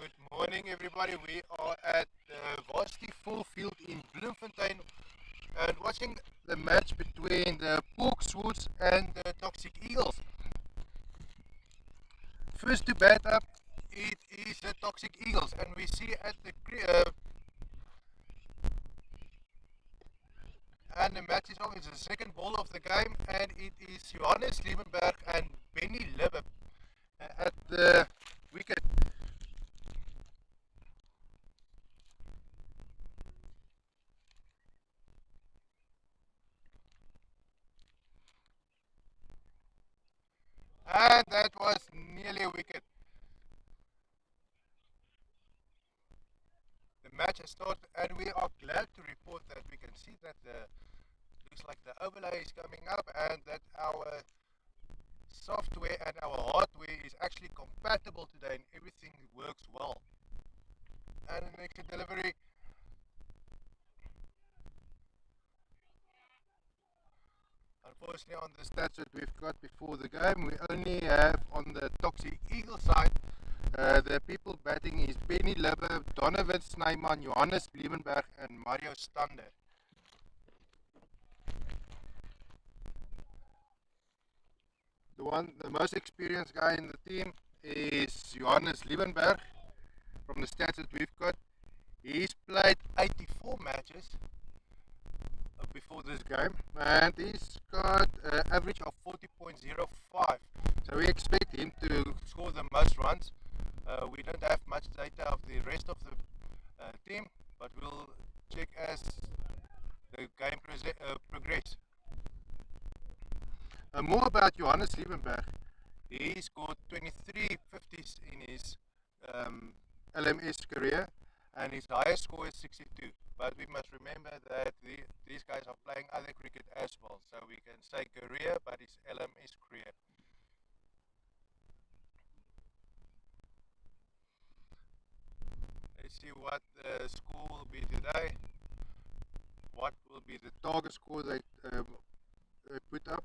Good morning, everybody. We are at the Varsity Full Field in Bloemfontein and watching the match between the Porkswoods and the Toxic Eagles. First to bat up, it is the Toxic Eagles, and we see at the and the match is on. It's the second ball of the game, and it is Johannes Liebenberg and Benny Libbe at the wicket. And that was nearly a wicket. The match has started, and we are glad to report that we can see that the looks like the overlay is coming up, and that our software and our hardware is actually compatible today, and everything works well. And the next delivery. Unfortunately, on the stats that we've got before the game, we only have on the Toxic Eagle side the people batting is Benny Libbe, Donovan Snyman, Johannes Liebenberg, and Mario Stander. The most experienced guy in the team is Johannes Liebenberg. From the stats that we've got, he's played 84 matches before this game, and he's got an average of 40.05. So we expect him to score the most runs. We don't have much data of the rest of the team, but we'll check as the game progress. More about Johannes Liebenberg. He scored 23 50s in his LMS career, and his highest score is 62. But we must remember that these guys are playing other cricket as well, so we can say career, but it's LMS career. Let's see what the score will be today. What will be the target score they put up?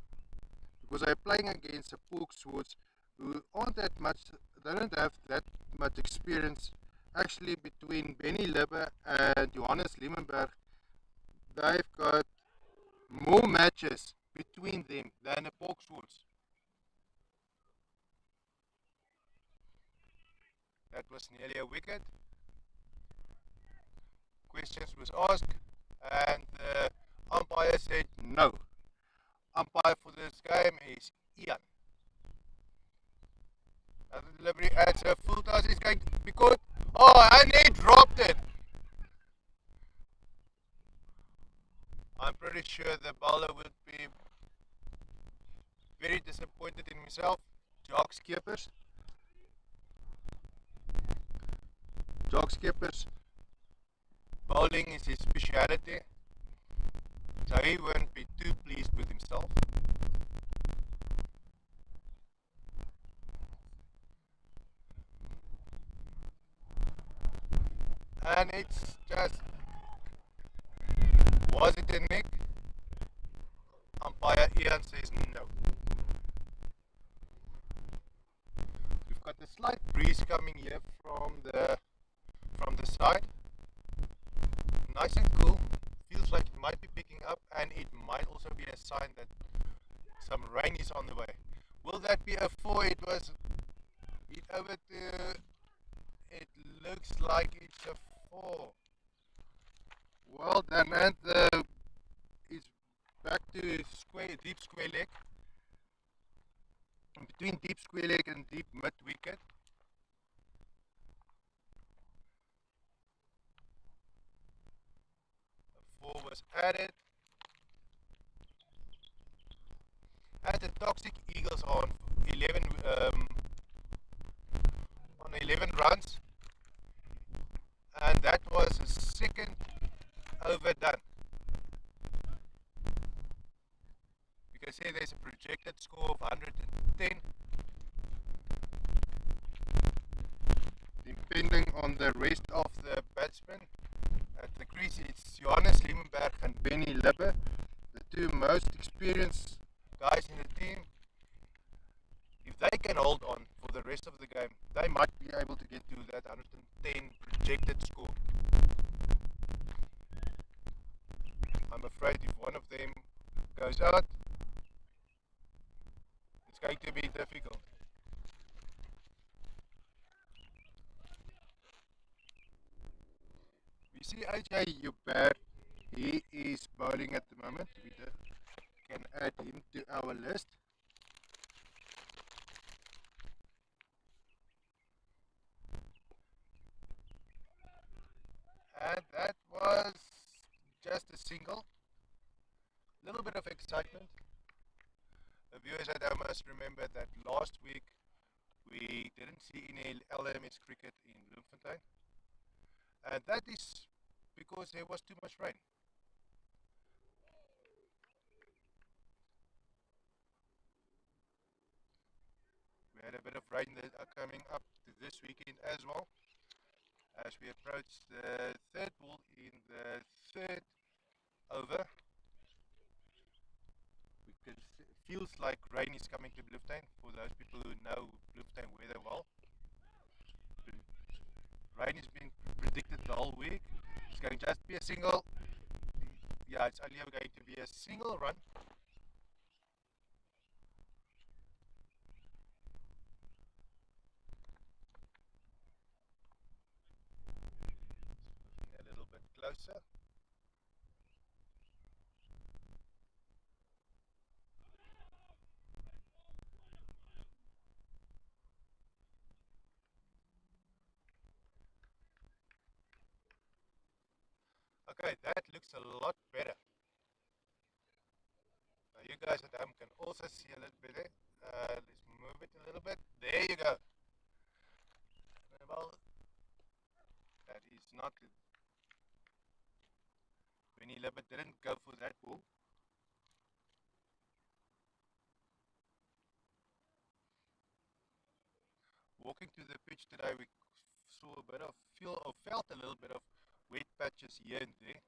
Because they're playing against the Porkswoods who aren't that much, they don't have that much experience. Actually, between Benny Libbe and Johannes Liebenberg, they've got more matches between them than the Porkswoods. That was nearly a wicket. Questions was asked, and the umpire said no. Umpire for this game is Ian. Now the delivery at full toss is going to be caught. Oh, and he dropped it. I'm pretty sure the bowler would be very disappointed in himself. Jock skippers. Jock skippers. Bowling is his speciality, so he won't be too pleased with himself. And it's just, was it a nick? Umpire Ian says no. We've got a slight breeze coming here from the side. Nice and cool. Feels like it might be picking up, and it might also be a sign that some rain is on the way. Will that be a 4? It was hit over to. It looks like it's a 4. Well done, and it's back to deep square leg. In between deep square leg and deep mid wicket. A 4 was added. And the Toxic Eagles on 11 runs, and that was a second overdone. You can see there's a projected score of 110. Depending on the rest of the batsmen at the crease, it's Johannes Liebenberg and Benny Libbe, the two most experienced guys in the team. If they can hold on for the rest of the game, they might be able to get to that 110 projected score. I'm afraid if one of them goes out, it's going to be difficult. We see AJ Hubert, he is bowling at the moment. We can add him to our list. And that was just a single. Little bit of excitement. The viewers at home must remember that last week we didn't see any LMS cricket in Bloemfontein. And that is because there was too much rain. We had a bit of rain that are coming up to this weekend as well. As we approach the third ball in the third over, feels like rain is coming to Bloemfontein. For those people who know Bloemfontein weather well, rain has been predicted the whole week. It's going to just be a single. Yeah, it's only going to be a single run. A little bit closer. Okay, that looks a lot better. Now you guys at home can also see a little better. Let's move it a little bit. There you go. Well, that is not good. Winnie Lippert didn't go for that ball. Walking to the pitch today, we saw a bit of felt a little bit of wet patches here and there.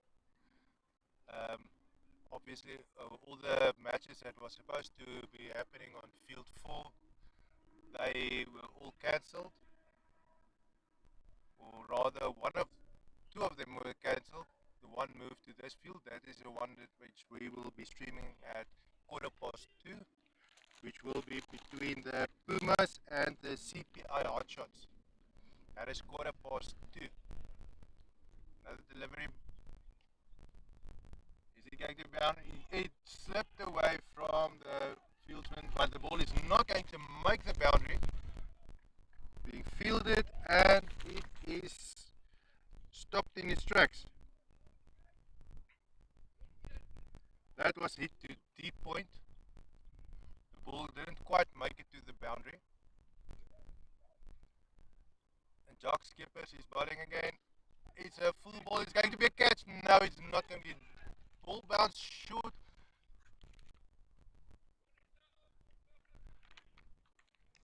Obviously, all the matches that were supposed to be happening on field 4, they were all cancelled, or rather, two of them were cancelled. The one moved to this field. That is the one which we will be streaming at 2:15, which will be between the Pumas and the CPI Hotshots. That is 2:15. Another delivery. Is he going to bound? It slipped away from the fieldsman, but the ball is not going to make the boundary. Being fielded, and it is stopped in its tracks. That was hit to deep point. The ball didn't quite make it to the boundary. And Jock Skippers is bowling again. It's a full ball. It's going to be a catch. No, it's not going to be. Ball bounce short.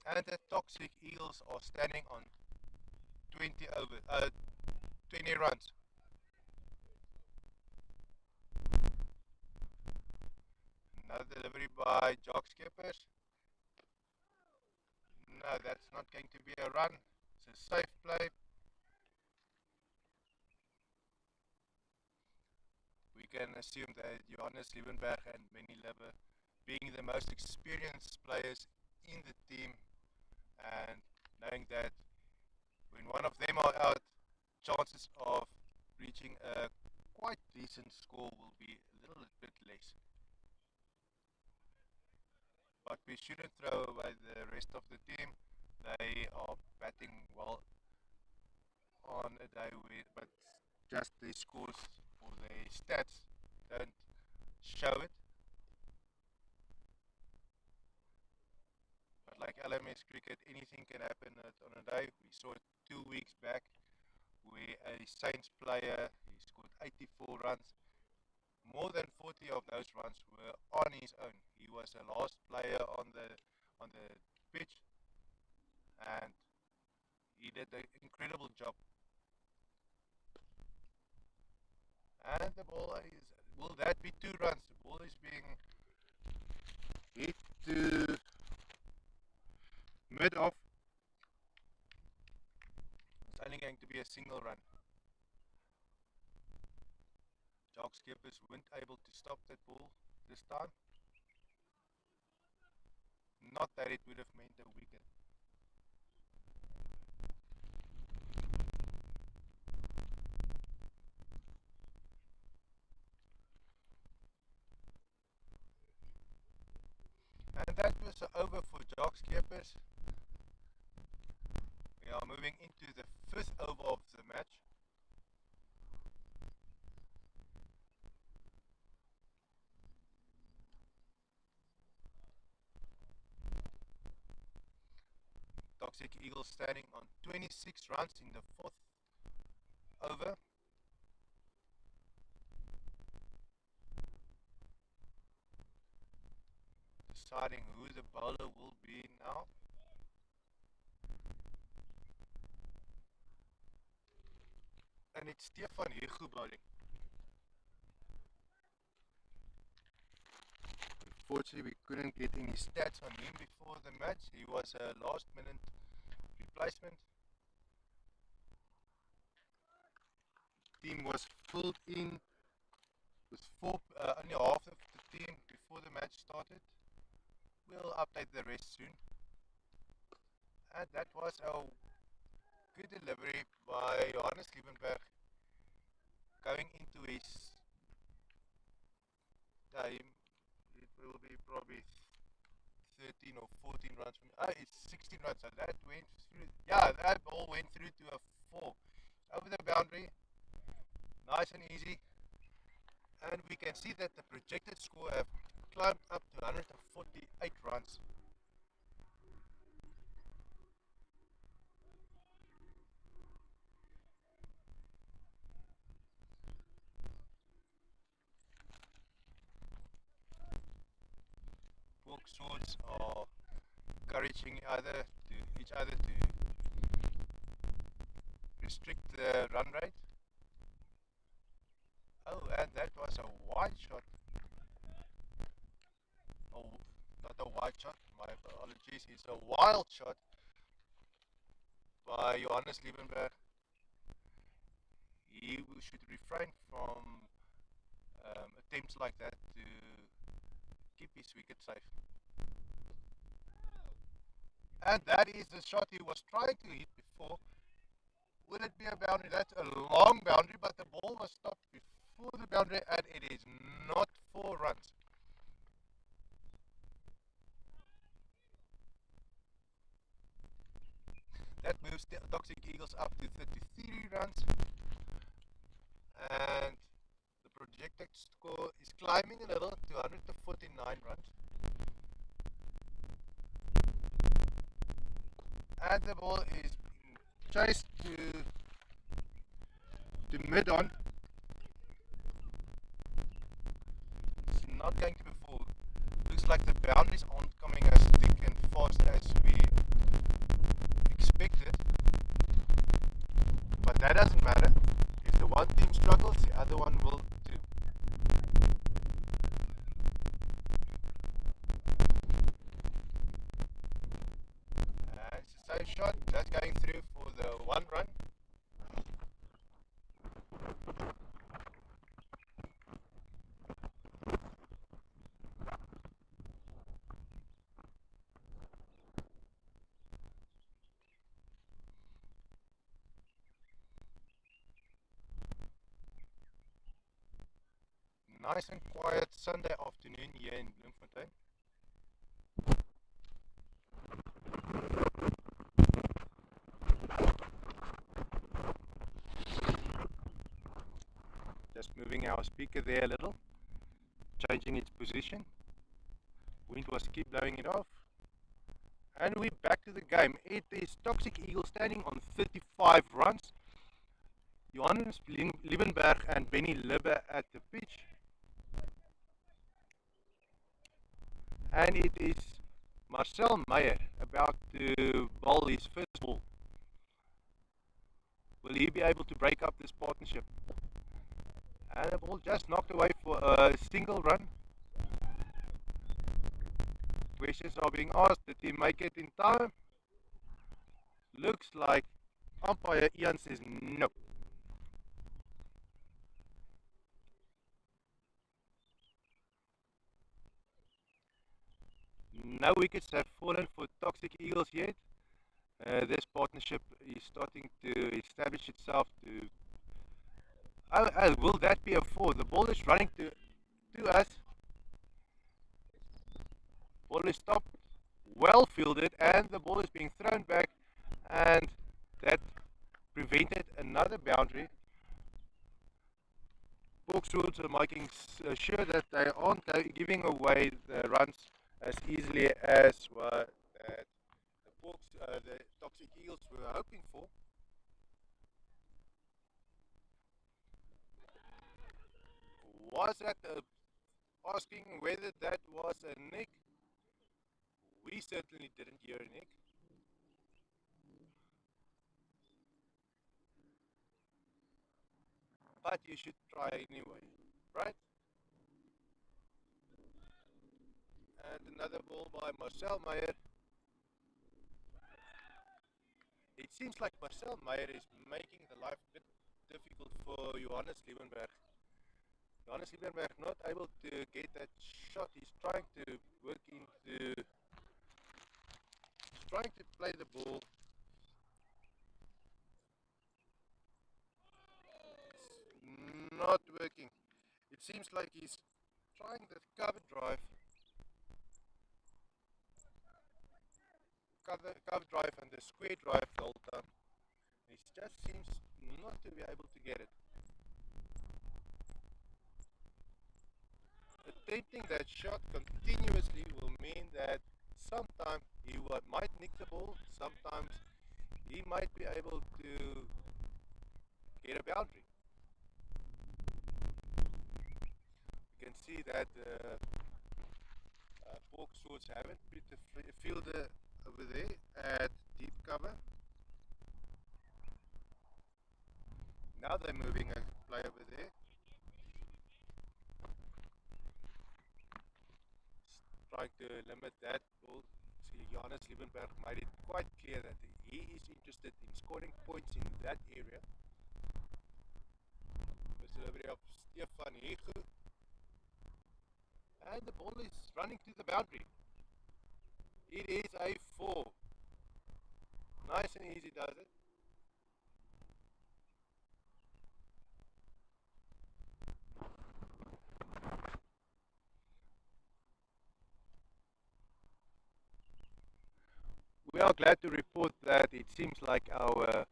And the Toxic Eagles are standing on 20 runs. Another delivery by Jock Skippers. No, that's not going to be a run. It's a safe play. We can assume that Johannes Liebenberg and Benny Lebbe, being the most experienced players in the team, and knowing that when one of them are out, chances of reaching a quite decent score will be a little bit less. But we shouldn't throw away the rest of the team. They are batting well on a day with, but just their scores or their stats don't show it. But like LMS cricket, anything can happen on a day. We saw it 2 weeks back where a Saints player, he scored 84 runs. More than 40 of those runs were on his own. He was the last player on the pitch, and he did an incredible job. And the ball is, will that be 2 runs? The ball is being hit to mid off. only going to be a single run. Jocks keepers weren't able to stop that ball this time. Not that it would have meant a wicket. And that was over for Jocks keepers. We are moving into the fifth over of the match. Toxic Eagles standing on 26 runs in the fourth over. Deciding who the bowler will be now. And it's Stefan Hugo bowling. Unfortunately, we couldn't get any stats on him before the match. He was a last minute replacement. Team was filled in with only half of the team before the match started. We'll update the rest soon. And that was a good delivery by Johannes Liebenberg going into his time. It will be probably 13 or 14 runs from it's 16 runs, so that went through. Yeah, that ball went through to a 4 over the boundary, nice and easy. And we can see that the projected score have climbed up to 148 runs. Both swords are encouraging each other to restrict the run rate. Oh, and that was a wide shot. Oh, not a wide shot, my apologies. It's a wild shot by Johannes Liebenberg. He should refrain from attempts like that to keep his wicket safe. And that is the shot he was trying to hit before. Would it be a boundary? That's a long boundary, but the ball was stopped before the boundary, and it is not 4 runs. That moves the Toxic Eagles up to 33 runs, and the projected score is climbing a little to 149 runs. And the ball is chased to mid on. It's not going to be full. Looks like the boundaries aren't coming as thick and fast as we expected. But that doesn't matter. If the one team struggles, the other one will too. It's a safe shot, just going through for the 1 run. Nice and quiet Sunday afternoon here in Bloemfontein. Just moving our speaker there a little, changing its position. Wind was keep blowing it off. And we're back to the game. It is Toxic Eagle standing on 35 runs. Johannes Liebenberg and Benny Libbe at the pitch. And it is Marcel Meyer about to bowl his first ball. Will he be able to break up this partnership? And the ball just knocked away for a single run. Questions are being asked. Did he make it in time? Looks like Umpire Ian says no. No wickets have fallen for Toxic Eagles yet. This partnership is starting to establish itself to. Oh, will that be a four? The ball is running to us. Ball is stopped, well fielded, and the ball is being thrown back, and that prevented another boundary. Box rules are making sure that they aren't giving away the runs as easily as what the Toxic Eagles were hoping for. Was that asking whether that was a nick? We certainly didn't hear a nick. But you should try anyway, right? And another ball by Marcel Meyer. It seems like Marcel Meyer is making the life a bit difficult for Johannes Liebenberg. Johannes Liebenberg not able to get that shot. He's trying to work into, he's trying to play the ball. It's not working. It seems like he's trying the cover drive and the square drive the whole time. He just seems not to be able to get it. Attempting that shot continuously will mean that sometimes he might nick the ball, sometimes he might be able to get a boundary. You can see that Pork Swords haven't put the fielder over there at deep cover. Now they're moving a play over there. Trying to limit that ball. See, Johannes Liebenberg made it quite clear that he is interested in scoring points in that area. First delivery of Stefan Hegu. And the ball is running to the boundary. It is a 4. Nice and easy does it. We are glad to report that it seems like our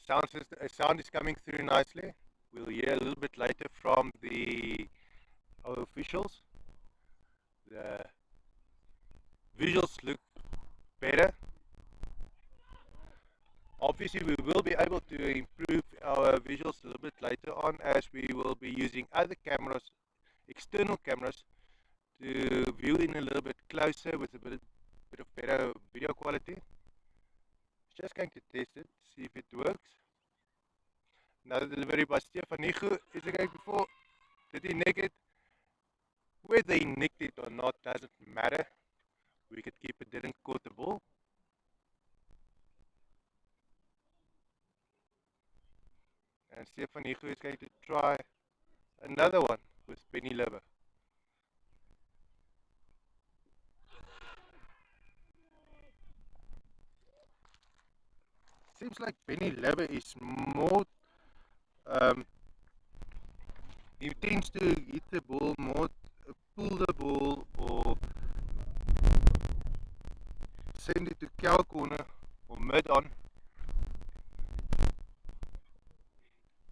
sound is coming through nicely. We'll hear a little bit later from our officials. The visuals look better. Obviously, we will be able to improve our visuals a little bit later on as we will be using other cameras, external cameras, to view in a little bit closer with a bit of better video quality. Just going to test it, see if it works. Another delivery by Stefan Hegu. Is it going before? Did he nick it? Whether he nicked it or not doesn't matter. Wicketkeeper didn't caught the ball. And Stefan Hegu is going to try another one with Benny Lever. Seems like Benny Lever is more, he tends to hit the ball more, pull the ball or send it to cow corner or mid on.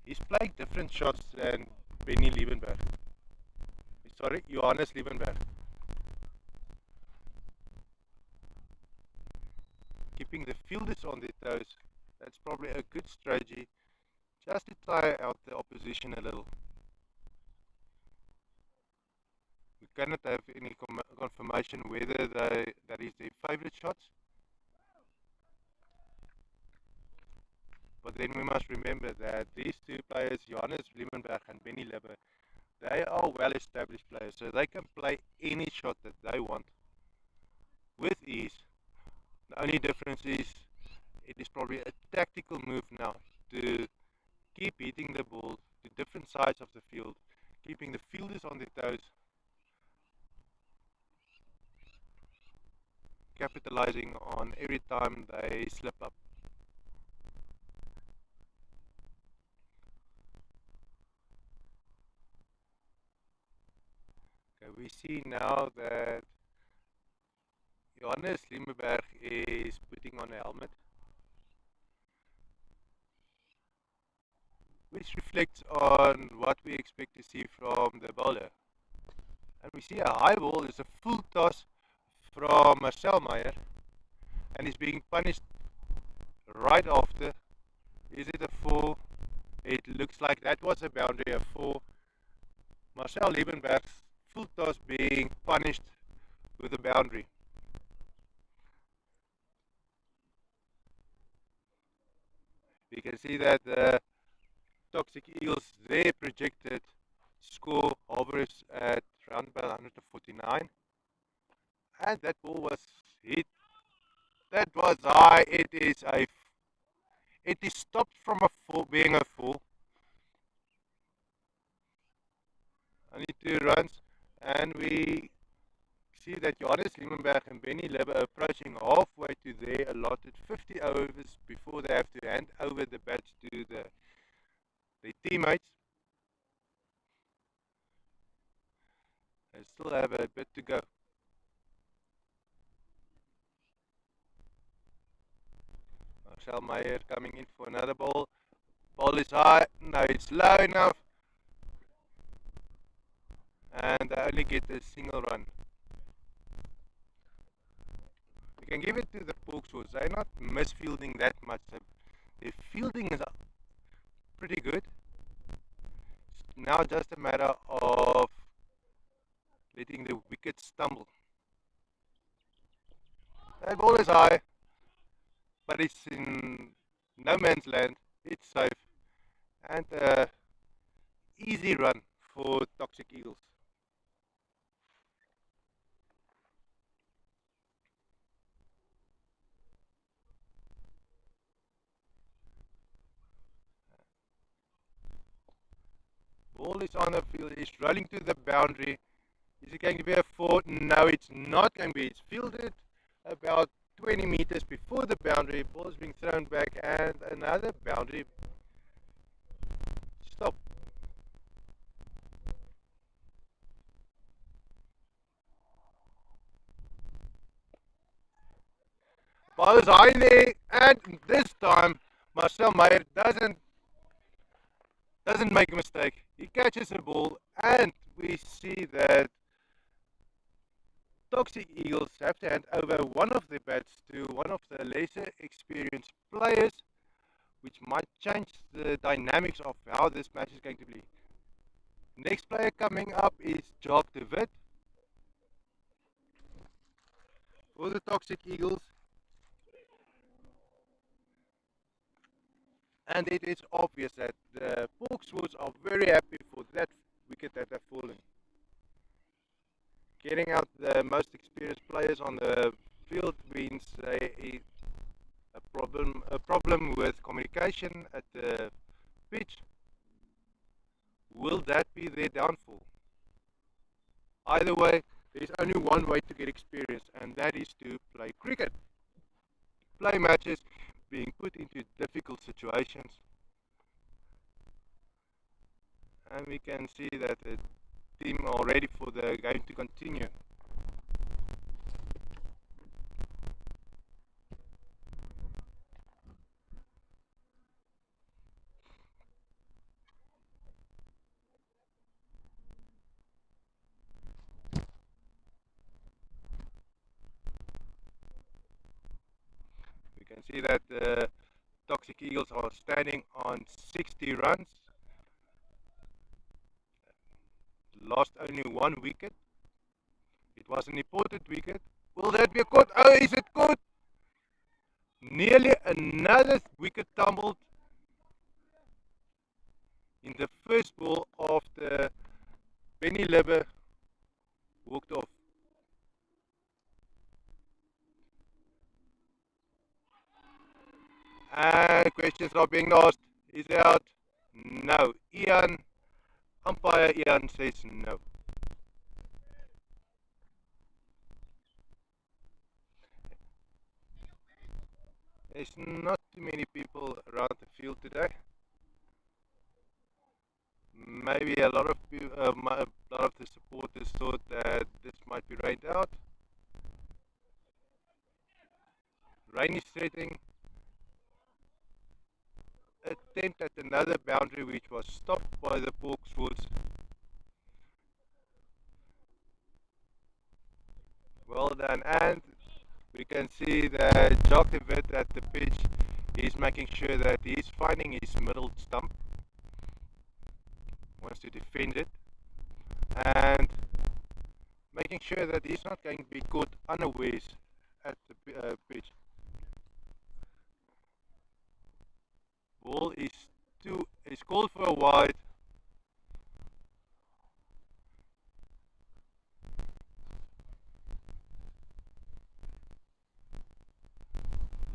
He's playing different shots than Benny Liebenberg. Sorry, Johannes Liebenberg. Keeping the fielders on their toes, that's probably a good strategy just to tire out the opposition a little. We cannot have any confirmation whether that is their favorite shots. But then we must remember that these two players, Johannes Liebenberg and Benny Lever, they are well-established players, so they can play any shot that they want with ease. The only difference is it is probably a tactical move now to keep hitting the ball to different sides of the field, keeping the fielders on their toes, capitalizing on every time they slip up. Okay, we see now that Johannes Limberberg is putting on a helmet, which reflects on what we expect to see from the bowler. And we see a high ball is a full toss from Marcel Meyer, and he's being punished right after. Is it a 4? It looks like that was a boundary, a 4. Marcel Liebenberg's full toss being punished with a boundary. We can see that the Toxic Eagles, their projected score hovers at around about 149. And that ball was hit. That was high. It is stopped from a 4 being a 4. Only 2 runs, and we see that Johannes Liebenberg and Benny Libbe are approaching halfway to their allotted 50 overs before they have to hand over the bats to their teammates. They still have a bit to go. Marcel Meyer coming in for another ball. Ball is high, no, it's low enough, and they only get a single run. We can give it to the Porkswords. They're not misfielding that much. Their fielding is pretty good. It's now just a matter of letting the wicket stumble. That ball is high, but it's in no man's land. It's safe, and easy run for Toxic Eagles. Ball is on the field. It's rolling to the boundary. Is it going to be a 4? No, it's not going to be. It's fielded about 20 meters before the boundary. Ball is being thrown back, and another boundary. Stop. Ball is high there, and this time Marcel Meyer doesn't make a mistake. He catches the ball, and we see that Toxic Eagles have to hand over one of their bats to one of the lesser experienced players, which might change the dynamics of how this match is going to be. Next player coming up is Jacques de Wit for the Toxic Eagles. And it is obvious that the Porkswords are very happy for that wicket that they've fallen. Getting out the most experienced players on the field means a problem with communication at the pitch. Will that be their downfall? Either way, there's only one way to get experience, and that is to play cricket. Play matches, being put into difficult situations. And we can see that the team are ready for the game to continue. We can see that the Toxic Eagles are standing on 60 runs. Lost only 1 wicket. It was an important wicket. Will that be caught? Oh, is it caught? Nearly another wicket tumbled in the first ball after Benny Libbe walked off. And questions are being asked. Is it out? No. Ian, umpire Ian says no. There's not too many people around the field today. Maybe a lot of a lot of the supporters thought that this might be rained out. Rain is setting. Attempt at another boundary which was stopped by the Porkswoods. Well done, and we can see that Jock de Wit at the pitch is making sure that he's finding his middle stump, wants to defend it, and making sure that he's not going to be caught unawares at the pitch. Ball is called for a wide.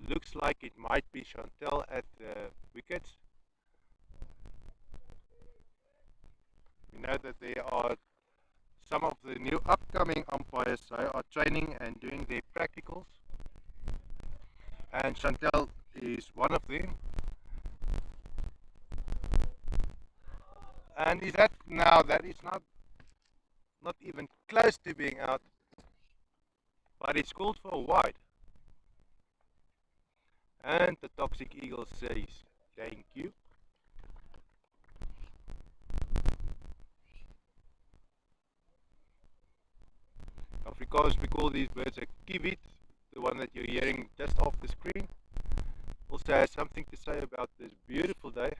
Looks like it might be Chantel at the wickets. We know that there are some of the new upcoming umpires are training and doing their practicals, and Chantel is one of them. And is that now that is not even close to being out, but it's called for a wide. And the Toxic Eagle says thank you. Afrikaans, we call these birds a kiwit, the one that you're hearing just off the screen. Also has something to say about this beautiful day.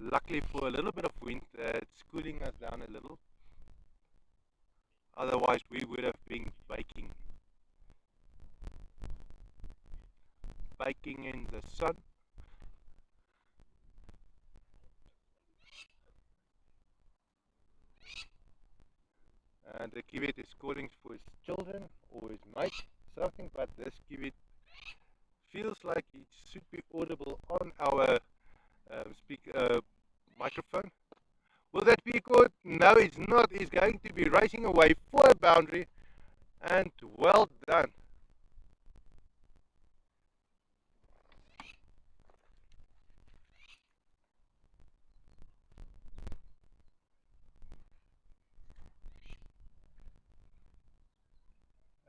Luckily for a little bit of wind, it's cooling us down a little. Otherwise we would have been baking in the sun. And the kiwit is calling for his children or his mate, something, but this kiwit feels like it should be audible on our microphone. Will that be good? No, it's not. It's going to be racing away for a boundary, and well done.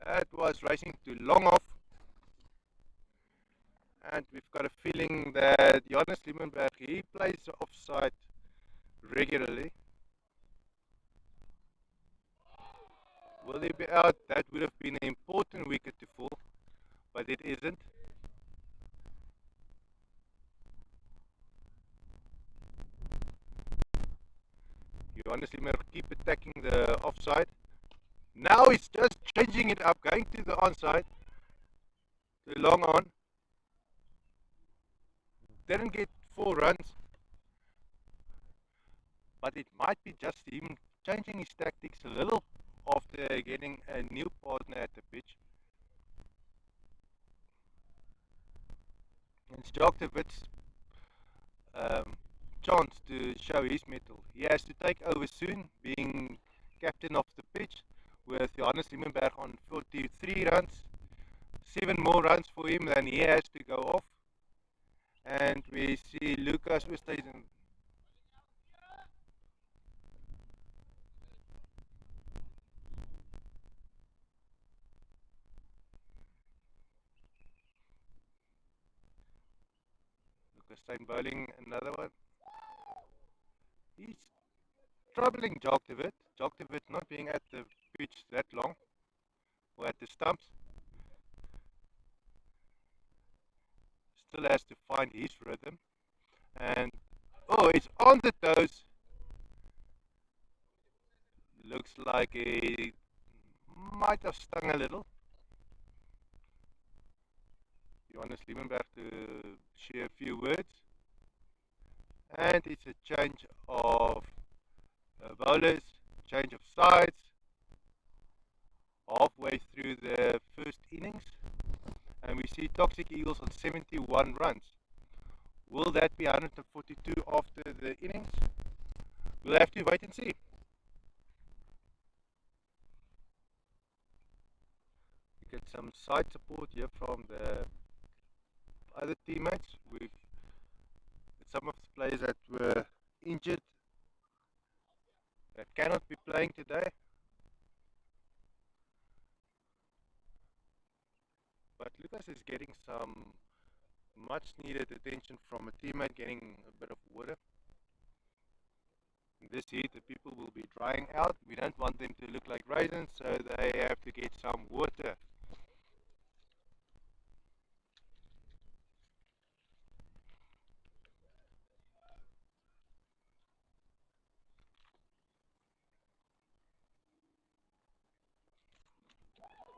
That was racing too long off, and we've got a feeling that Johannes Liebenberg, he plays offside regularly. Will he be out? That would have been an important wicket to fall, but it isn't. Johannes Liebenberg keep attacking the offside. Now he's just changing it up, going to the onside, to long on. Didn't get 4 runs, but it might be just him changing his tactics a little after getting a new partner at the pitch. It's Jock de Wit's chance to show his mettle. He has to take over soon, being captain of the pitch, with Johannes Liebenberg on 43 runs. 7 more runs for him, then he has to go off. And we see Lucas Oosthuizen. Lucas Stein bowling another one. He's troubling Jock de Wit. Jock de Wit not being at the pitch that long, or at the stumps. Still has to find his rhythm. And oh, it's on the toes. Looks like he might have stung a little. Johannes Liebenberg to share a few words. And it's a change of bowlers, change of sides, halfway through the first innings. And we see Toxic Eagles on 71 runs. Will that be 142 after the innings? We'll have to wait and see. We get some side support here from the other teammates. We've some of the players that were injured that cannot be playing today. But Lucas is getting some much needed attention from a teammate, getting a bit of water. In this heat, the people will be drying out. We don't want them to look like raisins, so they have to get some water.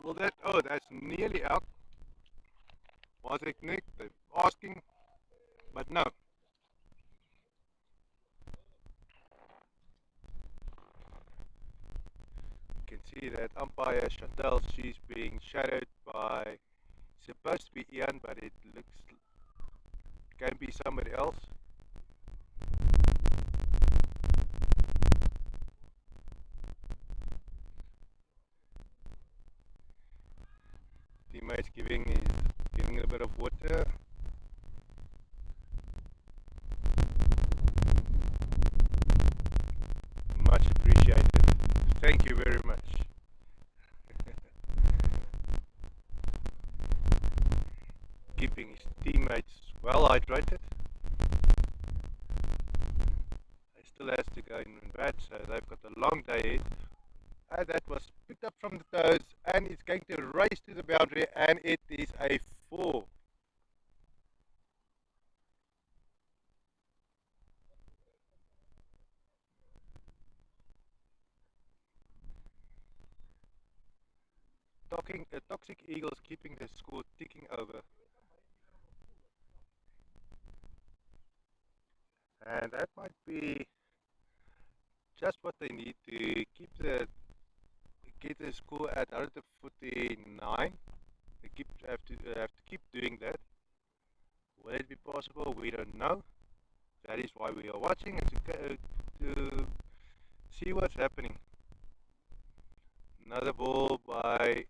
Well, that's nearly out. Was it Nick? They're asking, but no. You can see that umpire Chantal, she's being shadowed by, supposed to be Ian, but it looks can be somebody else. Teammates giving a bit of water. Much appreciated. Thank you very much. Keeping his teammates well hydrated. They still has to go in bed, so they've got a long day ahead. And that was picked up from the toes, and it's going to race to the boundary, and it is a 4. Toxic Eagles keeping the score ticking over. And that might be just what they need to get the score at 149. They have to keep doing that. Will it be possible? We don't know. That is why we are watching and to see what's happening. Another ball by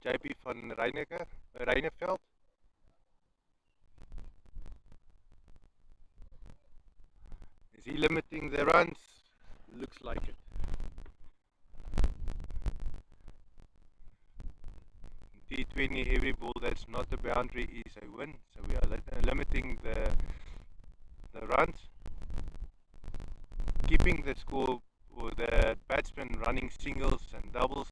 JP van Reineveld. Is he limiting the runs? Looks like it. In T20, every ball that's not a boundary is a win. So we are limiting the runs. Keeping the score or the batsmen running singles and doubles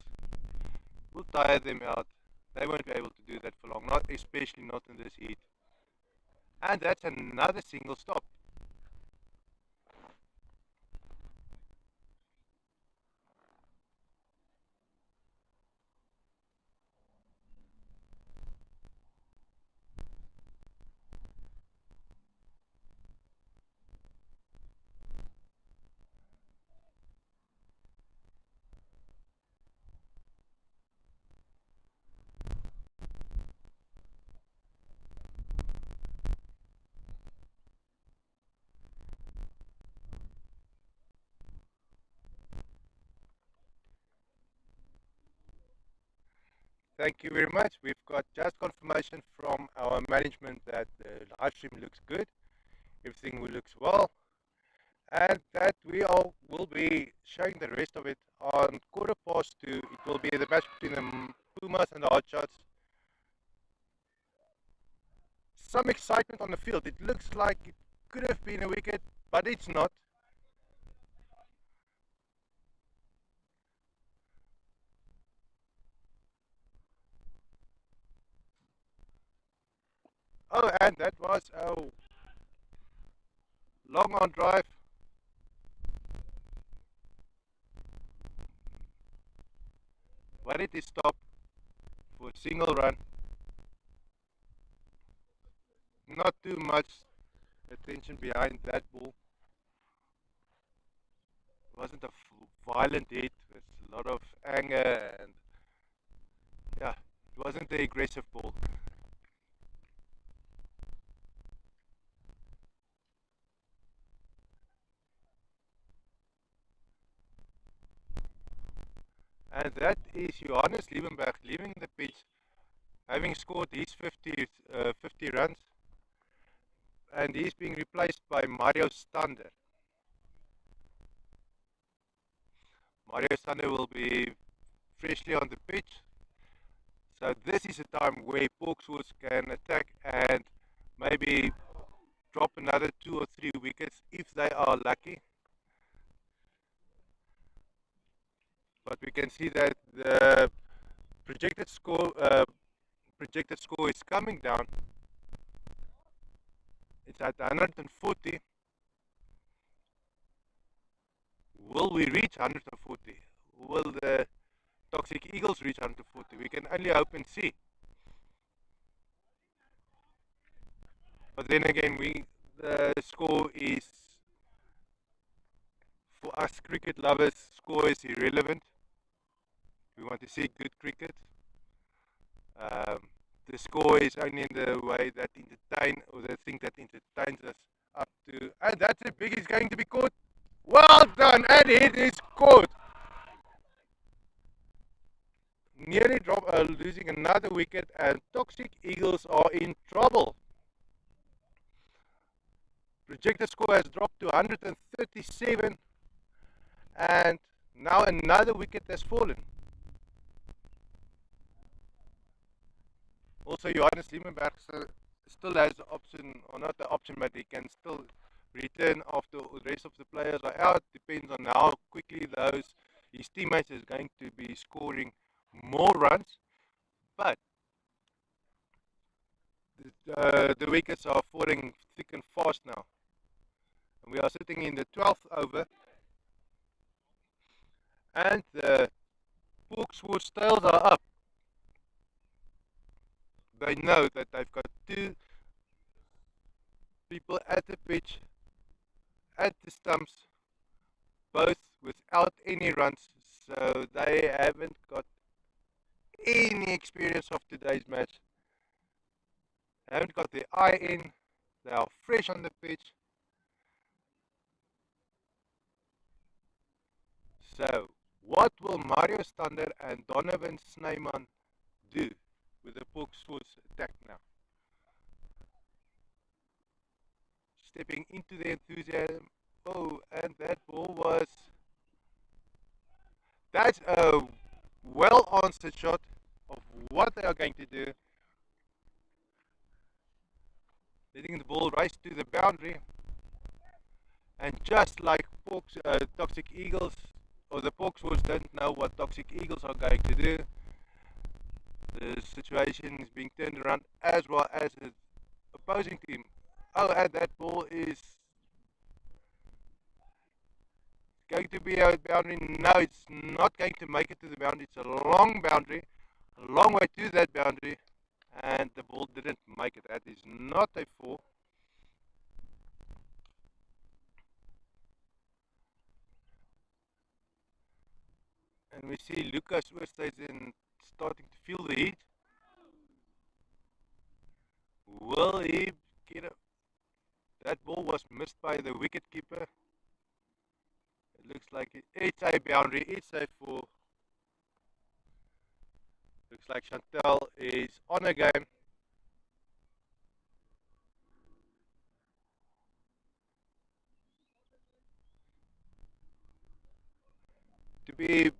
will tire them out. They won't be able to do that for long, not especially not in this heat. And that's another single stop. Thank you very much. We've got just confirmation from our management that the live stream looks good. Everything looks well. And that we all will be showing the rest of it on 2:15. It will be the match between the Pumas and the Hotshots. Some excitement on the field. It looks like it could have been a wicket, but it's not. Oh, and that was a long on drive. But it is stopped for a single run. Not too much attention behind that ball. It wasn't a violent hit with a lot of anger, and yeah, it wasn't the aggressive ball. and that is Johannes Liebenberg leaving the pitch, having scored his 50 runs, and he's being replaced by Mario Stander. Mario Stander will be freshly on the pitch, so this is a time where Porksworth can attack and maybe drop another 2 or 3 wickets if they are lucky. But we can see that the projected score is coming down. It's at 140. Will we reach 140? Will the Toxic Eagles reach 140? We can only hope and see. But then again, the score is, for us cricket lovers, score is irrelevant. We want to see good cricket. The score is only in the way that the thing that entertains us up to, and that's a big is going to be caught. Well done, and it is caught. Nearly losing another wicket, and Toxic Eagles are in trouble. Projected score has dropped to 137, and now another wicket has fallen. Also, Johannes Liebenberg still has the option, or not the option, but he can still return after the rest of the players are out. Depends on how quickly his teammates is going to be scoring more runs. But the wickets are falling thick and fast now. And we are sitting in the 12th over, and the Porksworth tails are up. They know that they've got two people at the pitch, at the stumps, both without any runs, so they haven't got any experience of today's match. They haven't got their eye in, they are fresh on the pitch. So, what will Mario Stander and Donovan Snyman do with the Porksworth attack now? Stepping into the enthusiasm. Oh, and that ball was... That's a well answered shot of what they are going to do. Letting the ball race to the boundary. And just like Toxic Eagles, or the Porksworth don't know what Toxic Eagles are going to do, the situation is being turned around as well as the opposing team. Oh, and that ball is going to be a boundary. No, it's not going to make it to the boundary. It's a long boundary, a long way to that boundary, and the ball didn't make it. That is not a 4. And we see Lucas Oosthuizen starting to feel the heat. Will he get it? That ball was missed by the wicket keeper. It looks like it's a boundary. It's a 4. Looks like Chantel is on a game. To be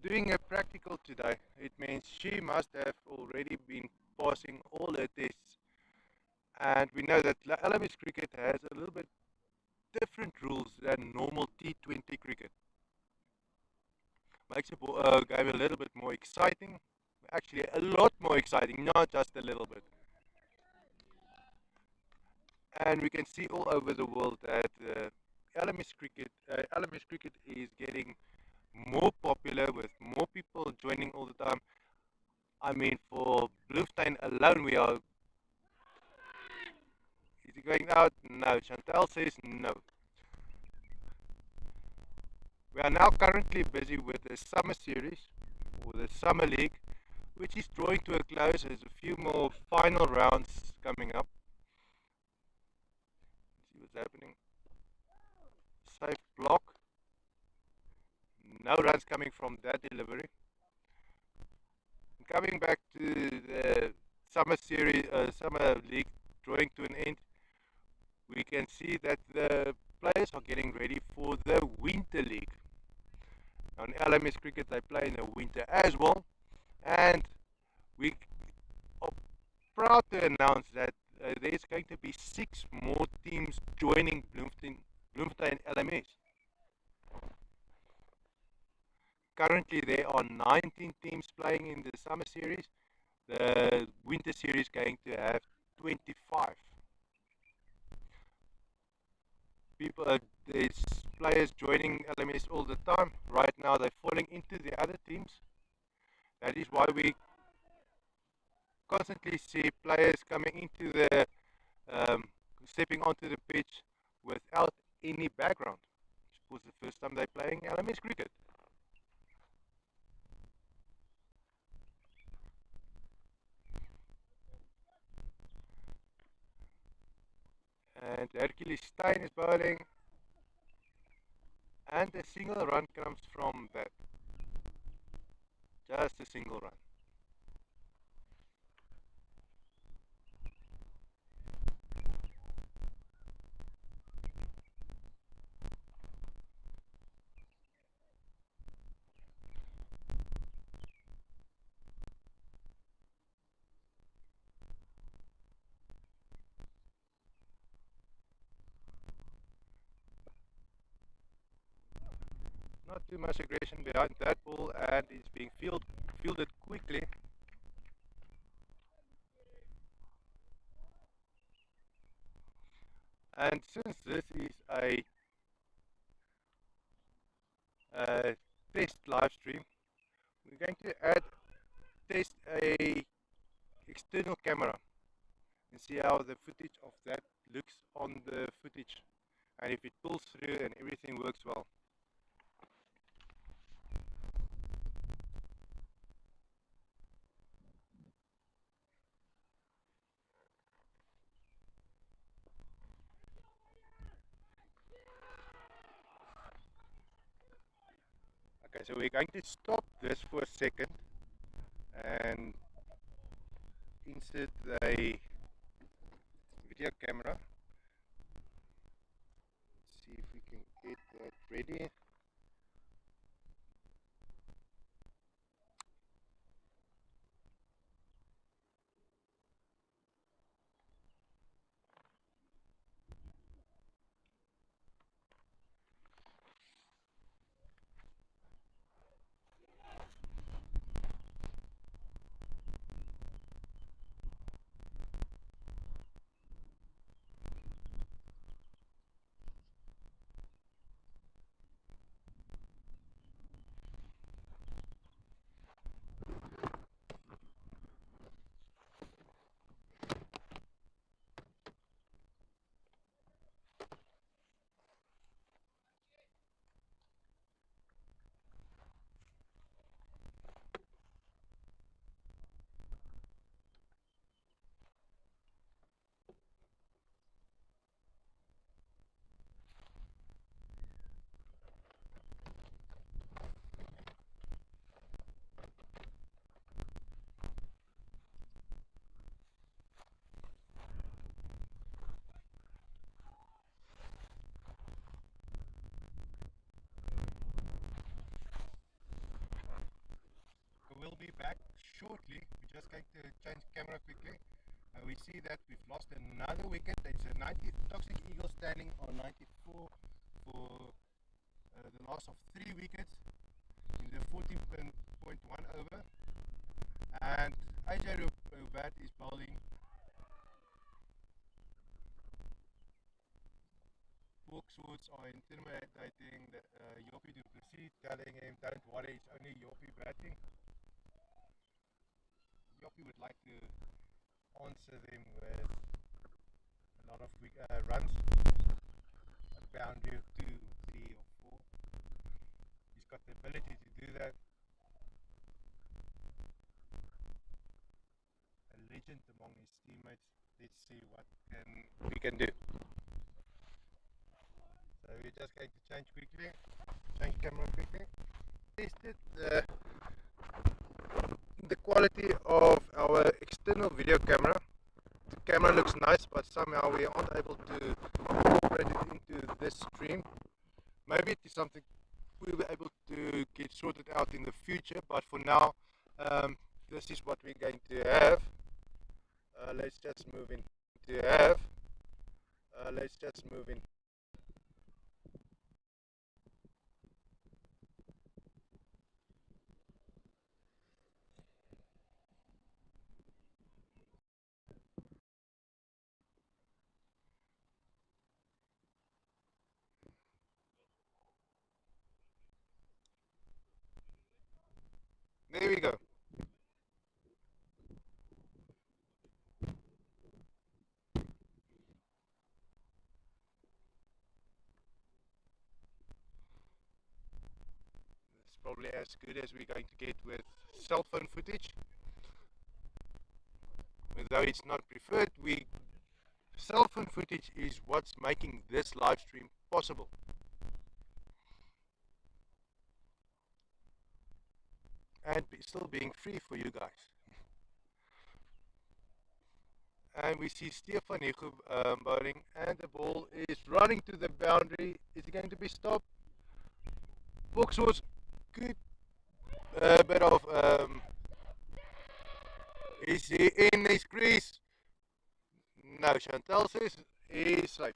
doing a practical today, it means she must have already been passing all her tests. And we know that LMS cricket has a little bit different rules than normal T20 cricket. Makes the game a little bit more exciting. Actually, a lot more exciting, not just a little bit. And we can see all over the world that LMS cricket is getting more popular, with more people joining all the time. I mean, for Bloemfontein alone, we are... Is it going out? No. Chantal says no. We are now currently busy with the summer series, or the summer league, which is drawing to a close. There's a few more final rounds coming up. Let's see what's happening. Safe block. No runs coming from that delivery. coming back to the summer series, summer league drawing to an end, we can see that the players are getting ready for the winter league. On LMS cricket, they play in the winter as well, and we are proud to announce that there's going to be 6 more teams joining Bloemfontein LMS. Currently, there are 19 teams playing in the summer series. The winter series going to have 25. There's players joining LMS all the time. Right now, they're falling into the other teams. That is why we constantly see players coming into the stepping onto the pitch without any background. It was the first time they're playing LMS cricket. And Hercules Stein is bowling, and a single run comes from that. Just a single run. Not too much aggression behind that ball, and it's being fielded quickly. And since this is a test live stream, we're going to test a external camera and see how the footage of that looks on the footage, and if it pulls through and everything works well. Okay, so we're going to stop this for a second and insert the video camera. Let's see if we can get that ready. We'll be back shortly. We're just going to change camera quickly. We see that we've lost another wicket. It's a 90 Toxic Eagle standing on 94 for the loss of 3 wickets in the 14.1 over. And AJ Rubat is bowling. Swords are intimidating Yoppie to proceed, telling him, don't worry, it's only Yoppie batting. Yoppie would like to answer them with a lot of runs, a boundary of 2, 3 or 4. He's got the ability to do that. A legend among his teammates. Let's see what we can do. So we're just going to change camera quickly. Tested the quality of our external video camera. The camera looks nice, but somehow we aren't able to incorporate it into this stream. Maybe it is something we will be able to get sorted out in the future, but for now, this is what we're going to have. Let's just move in to have. Let's just move in. There we go. It's probably as good as we're going to get with cell phone footage. Although it's not preferred, cell phone footage is what's making this live stream possible. And still being free for you guys. And we see Stefan bowling, and the ball is running to the boundary. Is it going to be stopped? Box was good. A bit of is he in his crease? No, Chantal says he's safe.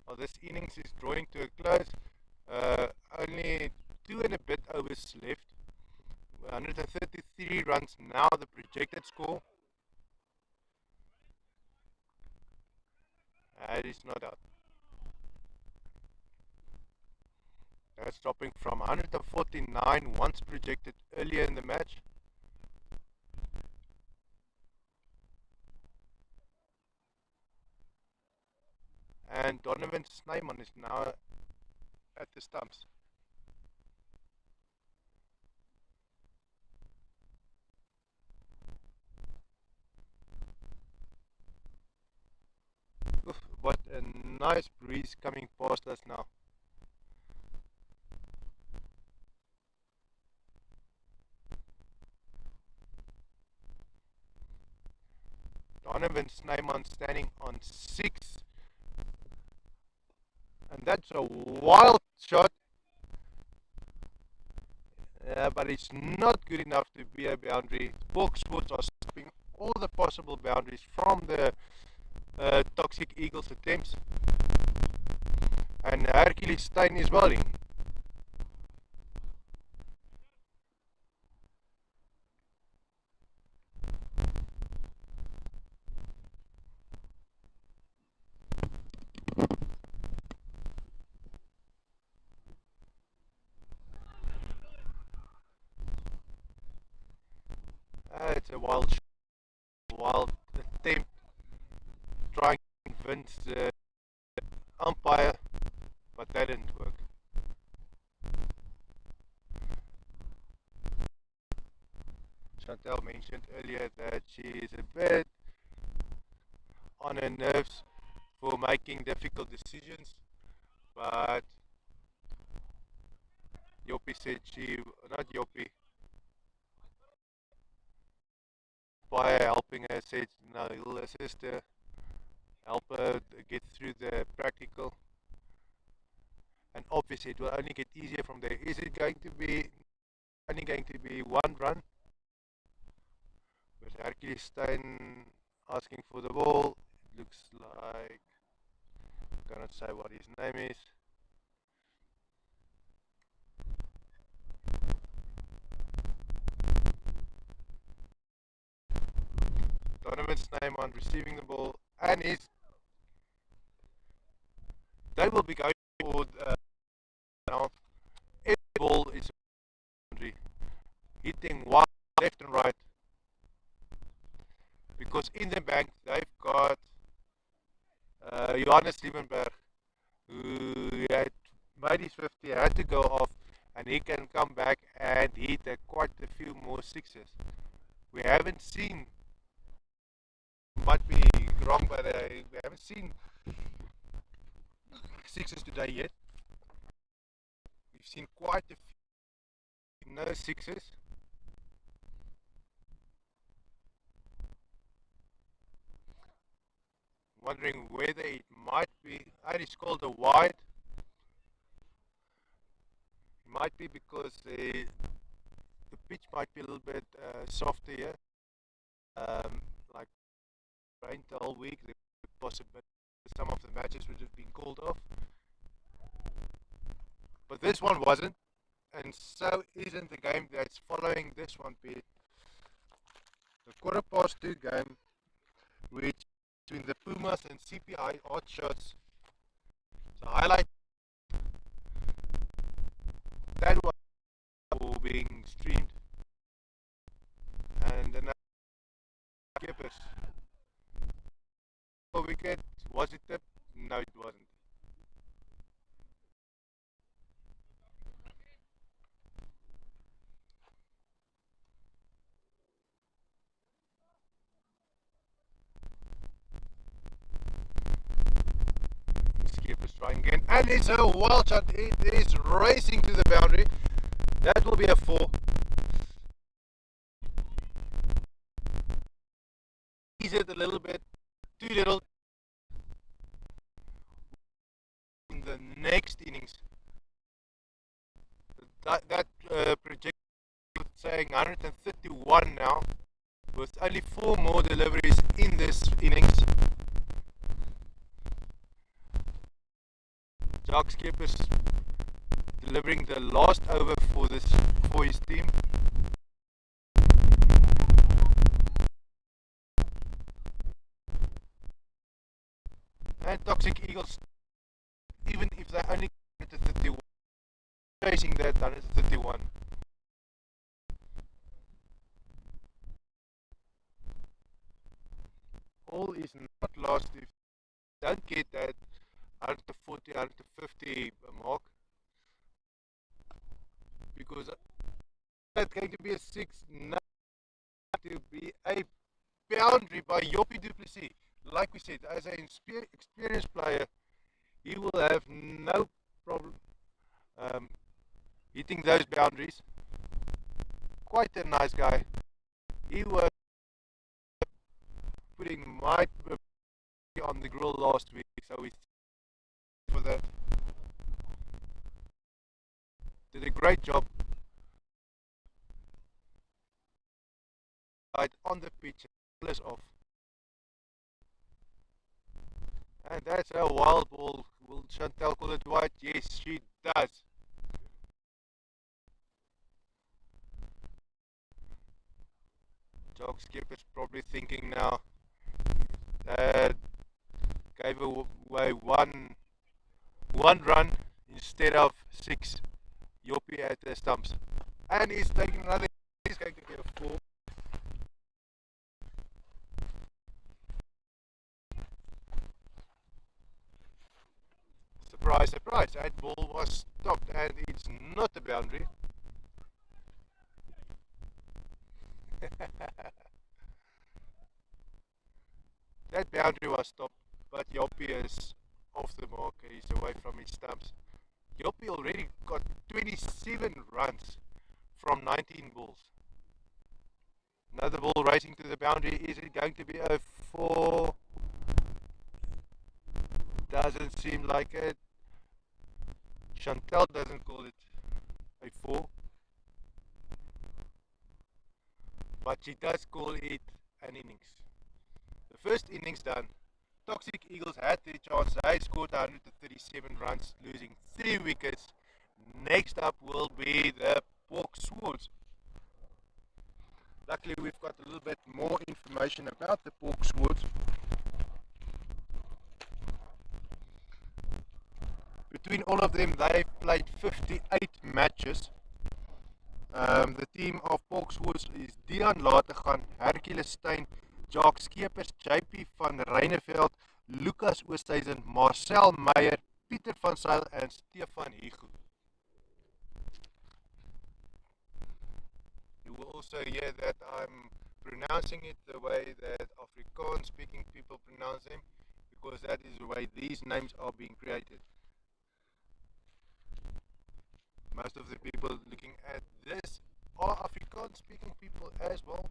Well, this innings is drawing to a close. Only 2 and a bit overs left. 133 runs now, the projected score. It is not out. That's dropping from 149 once projected earlier in the match. And Donovan Snyman is now at the stumps. Oof, what a nice breeze coming past us now. Donovan Snyman standing on 6. And that's a wild shot. But it's not good enough to be a boundary. Box scores are stopping all the possible boundaries from the Toxic Eagles attempts. And Hercules Stein is bowling. It's a wild attempt trying to convince the umpire, but that didn't work. Chantal mentioned earlier that she is a bit on her nerves for making difficult decisions, but Yopi said not Yopi, by helping her said no, he'll assist her, help her get through the practical, and obviously it will only get easier from there. Is it going to be only going to be 1 run? With Hercules Stein asking for the ball, it looks like, I cannot say what his name is. Donovan's name on receiving the ball, and they will be going for now. Every ball is hitting one left and right, because in the bank they've got Johannes Liebenberg, who had made his 50, had to go off, and he can come back and hit quite a few more sixes. We haven't seen, might be wrong, but we haven't seen sixes today yet. We've seen quite a few no sixes. Wondering whether it might be, and it's called a wide. It might be because the pitch might be a little bit softer here. Like rained the whole week, the possibility some of the matches would have been called off. But this one wasn't, and so isn't the game that's following this one, Pete. The 2:15 game, which between the Pumas and CPI odd shots. So highlight that one being streamed, and another keepers. For wicket, was it tipped? No, it wasn't. Keepers trying again, and it's a wild shot. It is racing to the boundary. That will be a 4. Is it a little bit too little in the next innings? That projection saying 131 now, with only 4 more deliveries in this innings. Jacques Skeepers delivering the last over for his team. And Toxic Eagles, even if they only get to 31, chasing that 131. All is not lost if they don't get that 140, 150 mark, because that's going to be a 6, not to be a boundary by Joppie du Plessis. Like we said, as an experienced player, he will have no problem hitting those boundaries. Quite a nice guy. He was putting my on the grill last week, so we for that. Did a great job right on the pitch, plus off. And that's a wild ball. Will Chantel call it wide? Yes, she does. Jog Skipper's probably thinking now that gave away one run instead of 6. Joppie at the stumps. And he's taking another, he's going to get a 4. Surprise, surprise, that ball was stopped and it's not a boundary. That boundary was stopped, but Joppie is off the mark. He's away from his stumps. Joppie already got 27 runs from 19 balls. Another ball racing to the boundary. Is it going to be a 4? Doesn't seem like it. Chantel doesn't call it a 4. But she does call it an innings. The first innings done. Toxic Eagles had their chance. They scored 137 runs, losing 3 wickets. Next up will be the Pork Swords. Luckily, we've got a little bit more information about the Pork Swords. Between all of them, they've played 58 matches. The team of Pork Swords is Dion Lategan, Hercules Steyn, Jacques Skeepers, JP van Reineveld, Lucas Oosthuizen, Marcel Meyer, Pieter van Zyl and Stefan Higu. will also hear that I'm pronouncing it the way that Afrikaans speaking people pronounce them, because that is the way these names are being created. Most of the people looking at this are Afrikaans speaking people as well,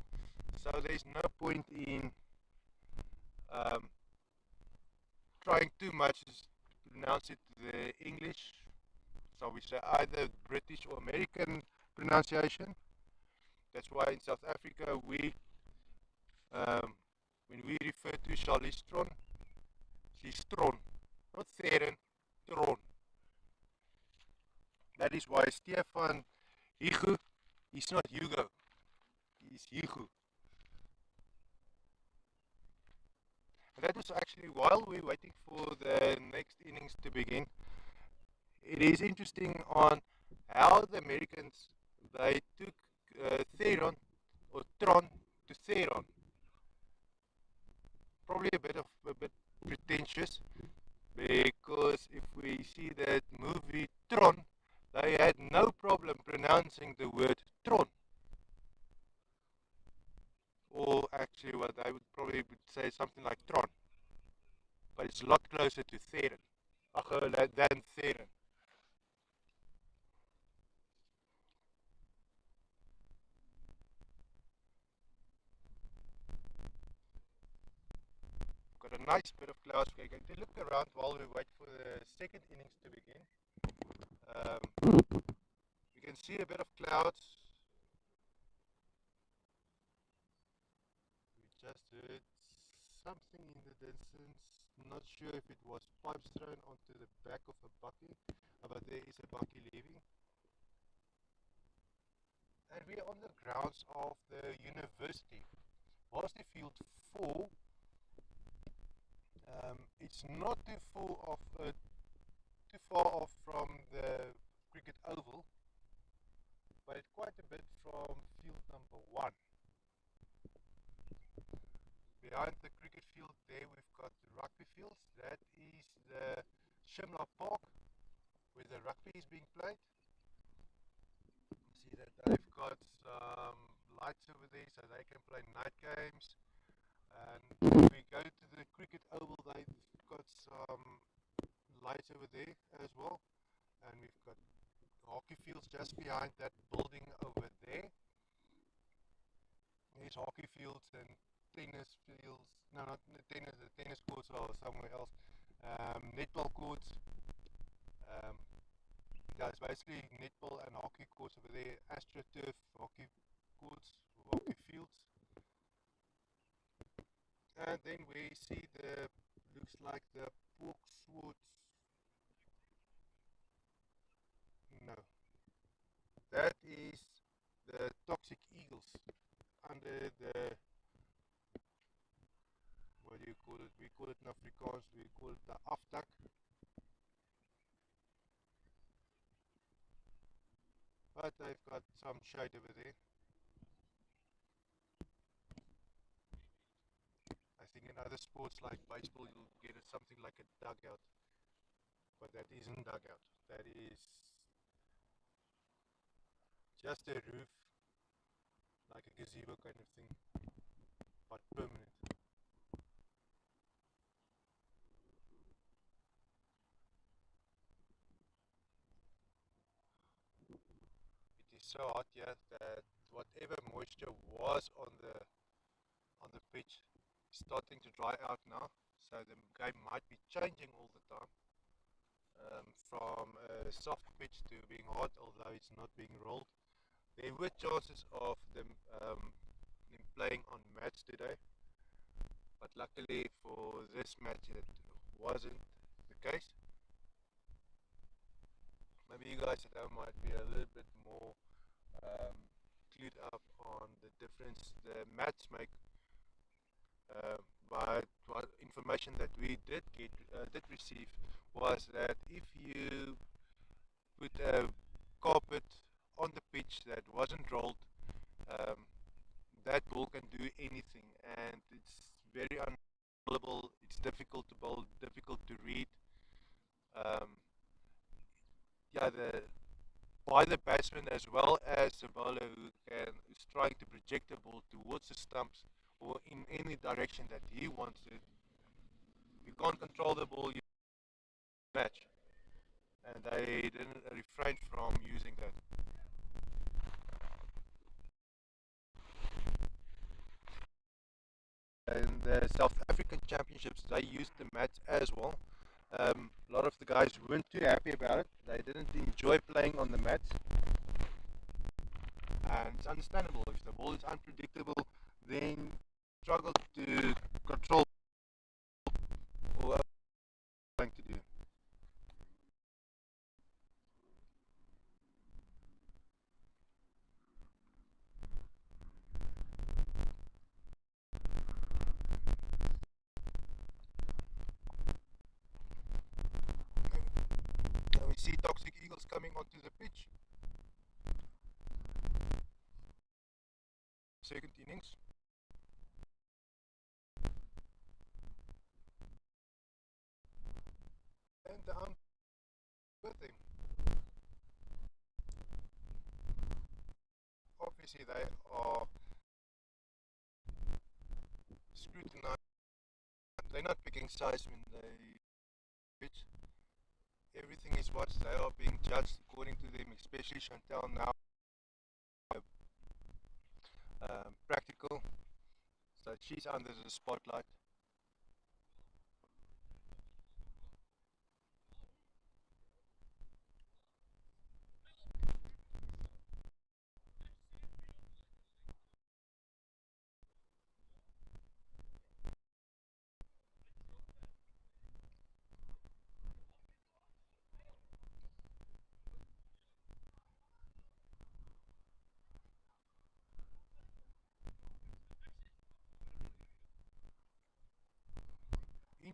so there's no point in um, trying too much to pronounce it the English. So we say either British or American pronunciation. That's why in South Africa um, when we refer to Charlize Theron, she's Tron, not Theron, Tron. That is why Stefan Hugo is not Hugo, he's Hugo. And that was actually while we're waiting for the next innings to begin. It is interesting on how the Americans they took Theron or Tron to Theron. Probably a bit pretentious, because if we see that movie Tron, they had no problem pronouncing the word Tron. Or actually what they would probably say something like Tron. But it's a lot closer to Theron than Theron. Got a nice bit of clouds. We're going to look around while we wait for the second innings to begin. We can see a bit of clouds. We just heard something in the distance. Not sure if it was pipes thrown onto the back of a bucky, but there is a bucky leaving. And we are on the grounds of the university. Whilst the field 4, it's not too far off from the cricket oval, but it's quite a bit from field number 1. Behind the cricket field there we've got the rugby fields. That is the Shimla Park where the rugby is being played. See that they've got some lights over there so they can play night games. And if we go to the cricket oval, they've got some lights over there as well. And we've got hockey fields just behind that building over there. There's hockey fields and tennis fields. No, not tennis. The tennis courts are somewhere else. Netball courts. Yeah, it's basically netball and hockey courts over there. AstroTurf hockey courts, hockey fields. And then we see looks like the Porkswoods. No, that is the Toxic Eagles under the, what do you call it? We call it in Afrikaans, we call it the aftak. But they've got some shade over there. I think in other sports like baseball you'll get something like a dugout, but that isn't dugout. That is just a roof, like a gazebo kind of thing, but permanent. It is so hot here that whatever moisture was on the pitch is starting to dry out now. So the game might be changing all the time, from a soft pitch to being hot, although it's not being rolled. There were chances of them playing on mats today, but luckily for this match it wasn't the case. Maybe you guys at home might be a little bit more um, clued up on the difference the mats make, but what information that we did receive was that if you put a carpet on the pitch that wasn't rolled, um, that ball can do anything, and it's very unbelievable. It's difficult to bowl, difficult to read. Um, yeah, by the batsman as well as the bowler is trying to project the ball towards the stumps or in any direction that he wants it. You can't control the ball, you match. And they didn't refrain from using that. In the South African Championships, they used the mats as well. A lot of the guys weren't too happy about it. They didn't enjoy playing on the mats. And it's understandable. If the ball is unpredictable, then struggle to control what you're trying to do. And we see Toxic Eagles coming onto the pitch. Second innings. And the ump with him. Obviously they are scrutinized. They're not picking sides when they pitch. Everything is watched. They are being judged according to them, especially Chantel now. Practical. So she's under the spotlight.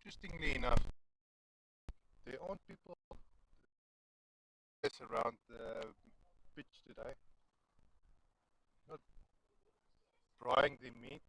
Interestingly enough, there aren't people around the pitch today, not frying the meat.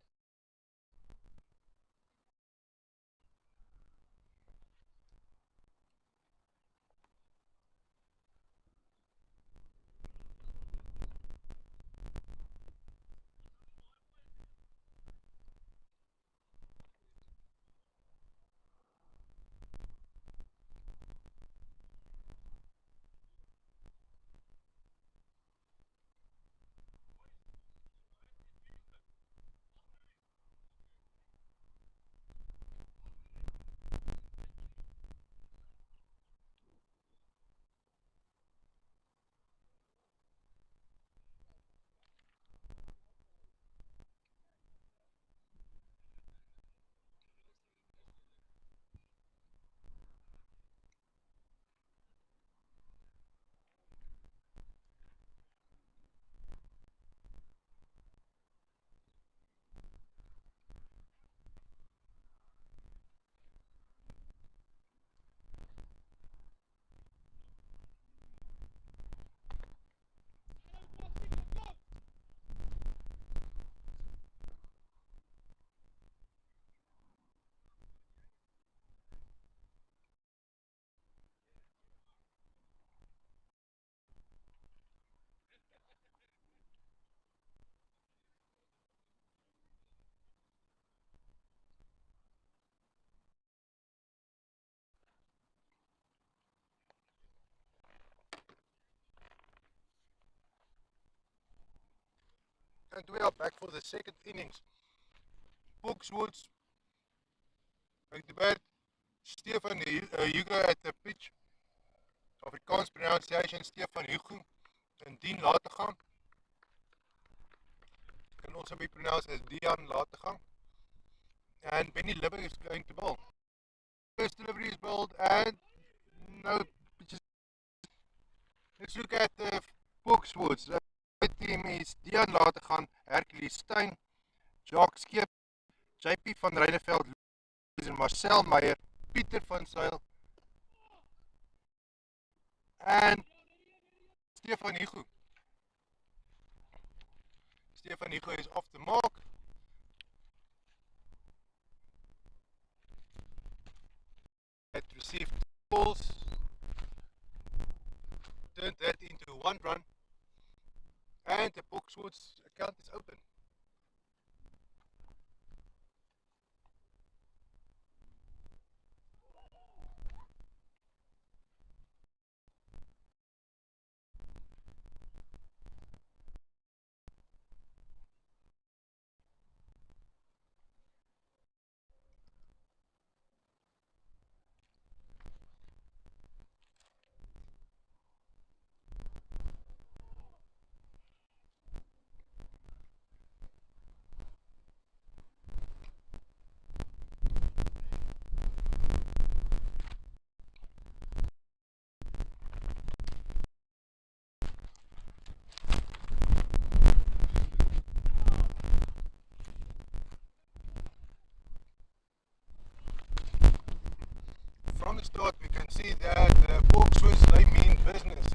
And we are back for the second innings. Boxwoods uit die bat. Stefan Hugo at the pitch. Afrikaans pronunciation Stefan Hugo. En Dean Lategang. Can also be pronounced as Dian Lategang. And Benny Libber is going to bowl. First delivery is bowled and no pitches. Let's look at the Boxwoods. The team is Dian Lategang, Hercules Steyn, Jacques Skeep, JP van Reineveld, Marcel Meyer, Pieter van Zyl, and Stefan Hugo. Stefan Hugo is off the mark. Had received balls, turned that into one can't run, and the Boxwood's account is open. From the start, we can see that the Boxwoods, they mean business.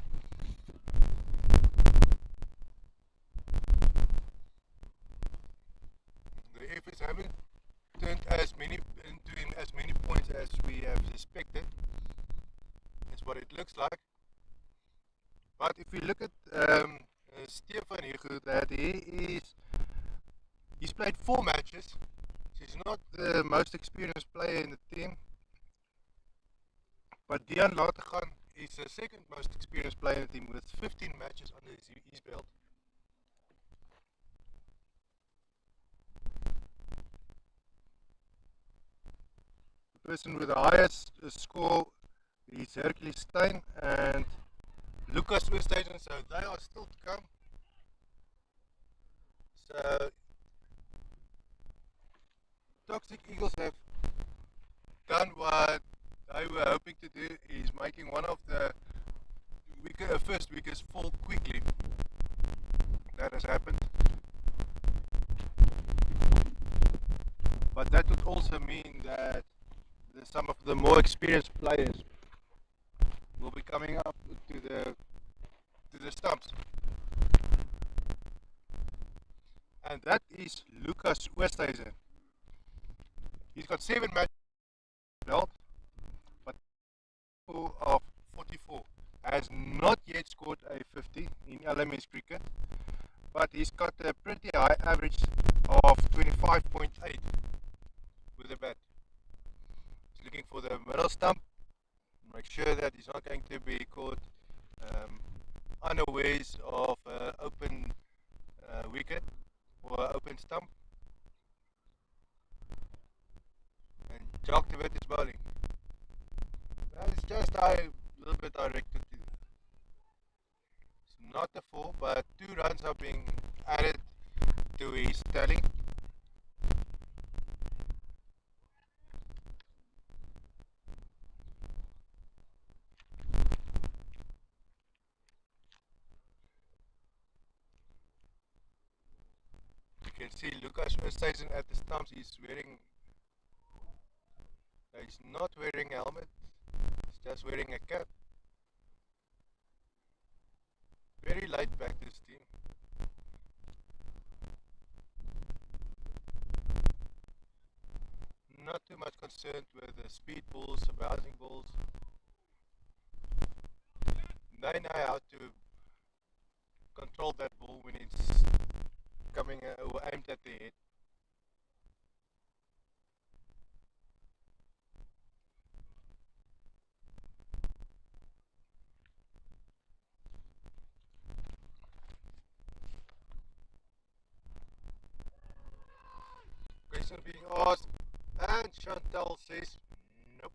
The efforts haven't turned into as many points as we have suspected. That's what it looks like. But if we look at Stefan here, that he's played 4 matches. So he's not the most experienced player in the team. But Dean Latergan is the second most experienced player in the team with 15 matches under his belt. The person with the highest score is Hercules Stein and Lucas Oosthuizen, so they are still to come. So Toxic Eagles have done what they were hoping to do, is making one of the first weakest fall quickly. That has happened. But that would also mean that some of the more experienced players will be coming up to the stumps. And that is Lucas Oosthuizen. He's got 7 matches belt, but of 44. Has not yet scored a 50 in LMS cricket, but he's got a pretty high average of 25.8 with the bat. He's looking for the middle stump. Make sure that he's not going to be caught unawares of open wicket or open stump. And jog to it is bowling. It's just a little bit directed to. It's not a 4, but 2 runs are being added to his tally. You can see Lucas Oosthuizen at the stumps. He's not wearing a helmet. He's just wearing a cap. Very light back this team. Not too much concerned with the speed balls, the bouncing balls. They know how to control that ball when it's coming or aimed at the head. Question being asked, and Chantal says nope.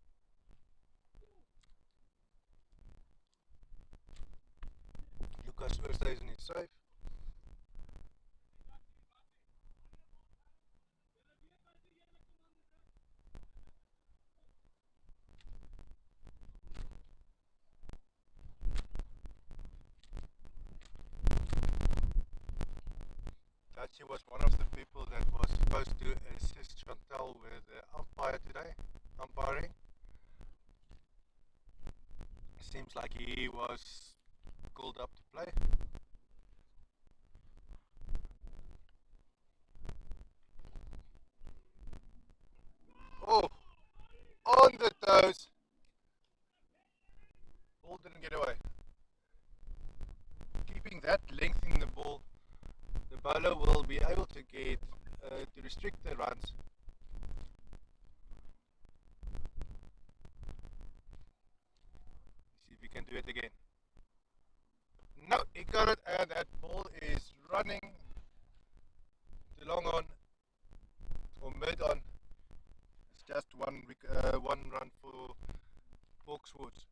Lucas Oosthuizen is safe. She was one of the people that was supposed to assist Chantal with the umpire today, umpiring. Seems like he was called up to play. Oh, on the toes. Ball didn't get away. restrict the runs. See if we can do it again. No, he got it, and that ball is running to long on or mid on. It's just one run for Hawkswoods.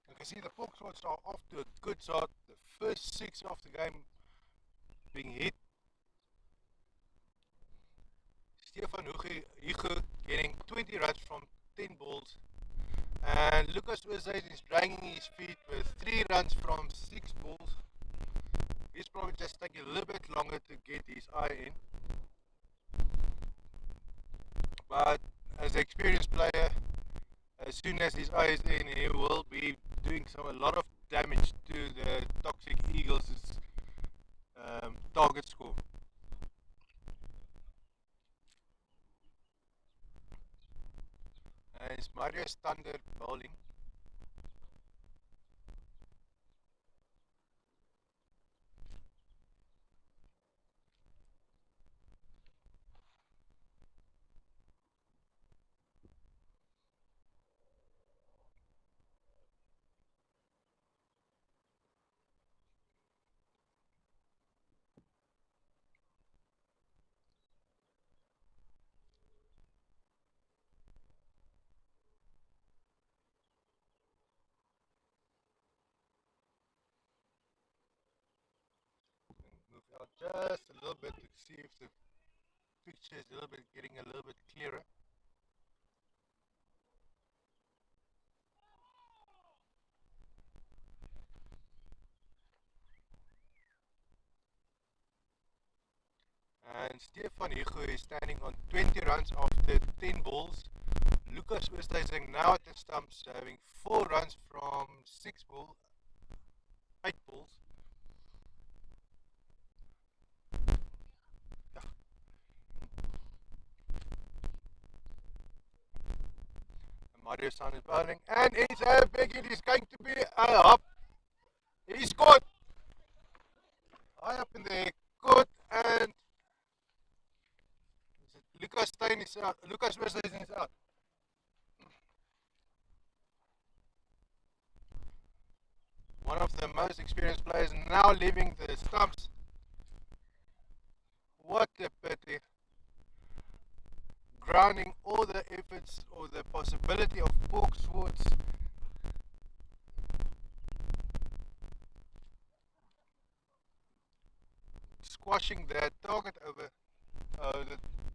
You can see the Foxtrots are off to a good start. The first 6 of the game being hit. Stefan Hugo getting 20 runs from 10 balls. And Lucas Ooshuis is dragging his feet with 3 runs from 6 balls. He's probably just taking a little bit longer to get his eye in. But as an experienced player, as soon as his eye is in, he will be doing a lot of damage to the toxic eagles' target score. And it's Marius Thunder bowling. Move out just a little bit to see if the picture is a little bit getting a little bit clearer. And Stefan Hugo is standing on 20 runs after 10 balls. Lucas Oosthuizen now at the stumps, having 4 runs from 8 balls. Mario San is bowling, and it's a big hit. It's going to be a hop. He scored high up in the court, and Lucas Stein is out. Lucas Oosthuizen is out. One of the most experienced players now leaving the stumps. What a pity. Grounding all the efforts or the possibility of pork swords. Squashing that target over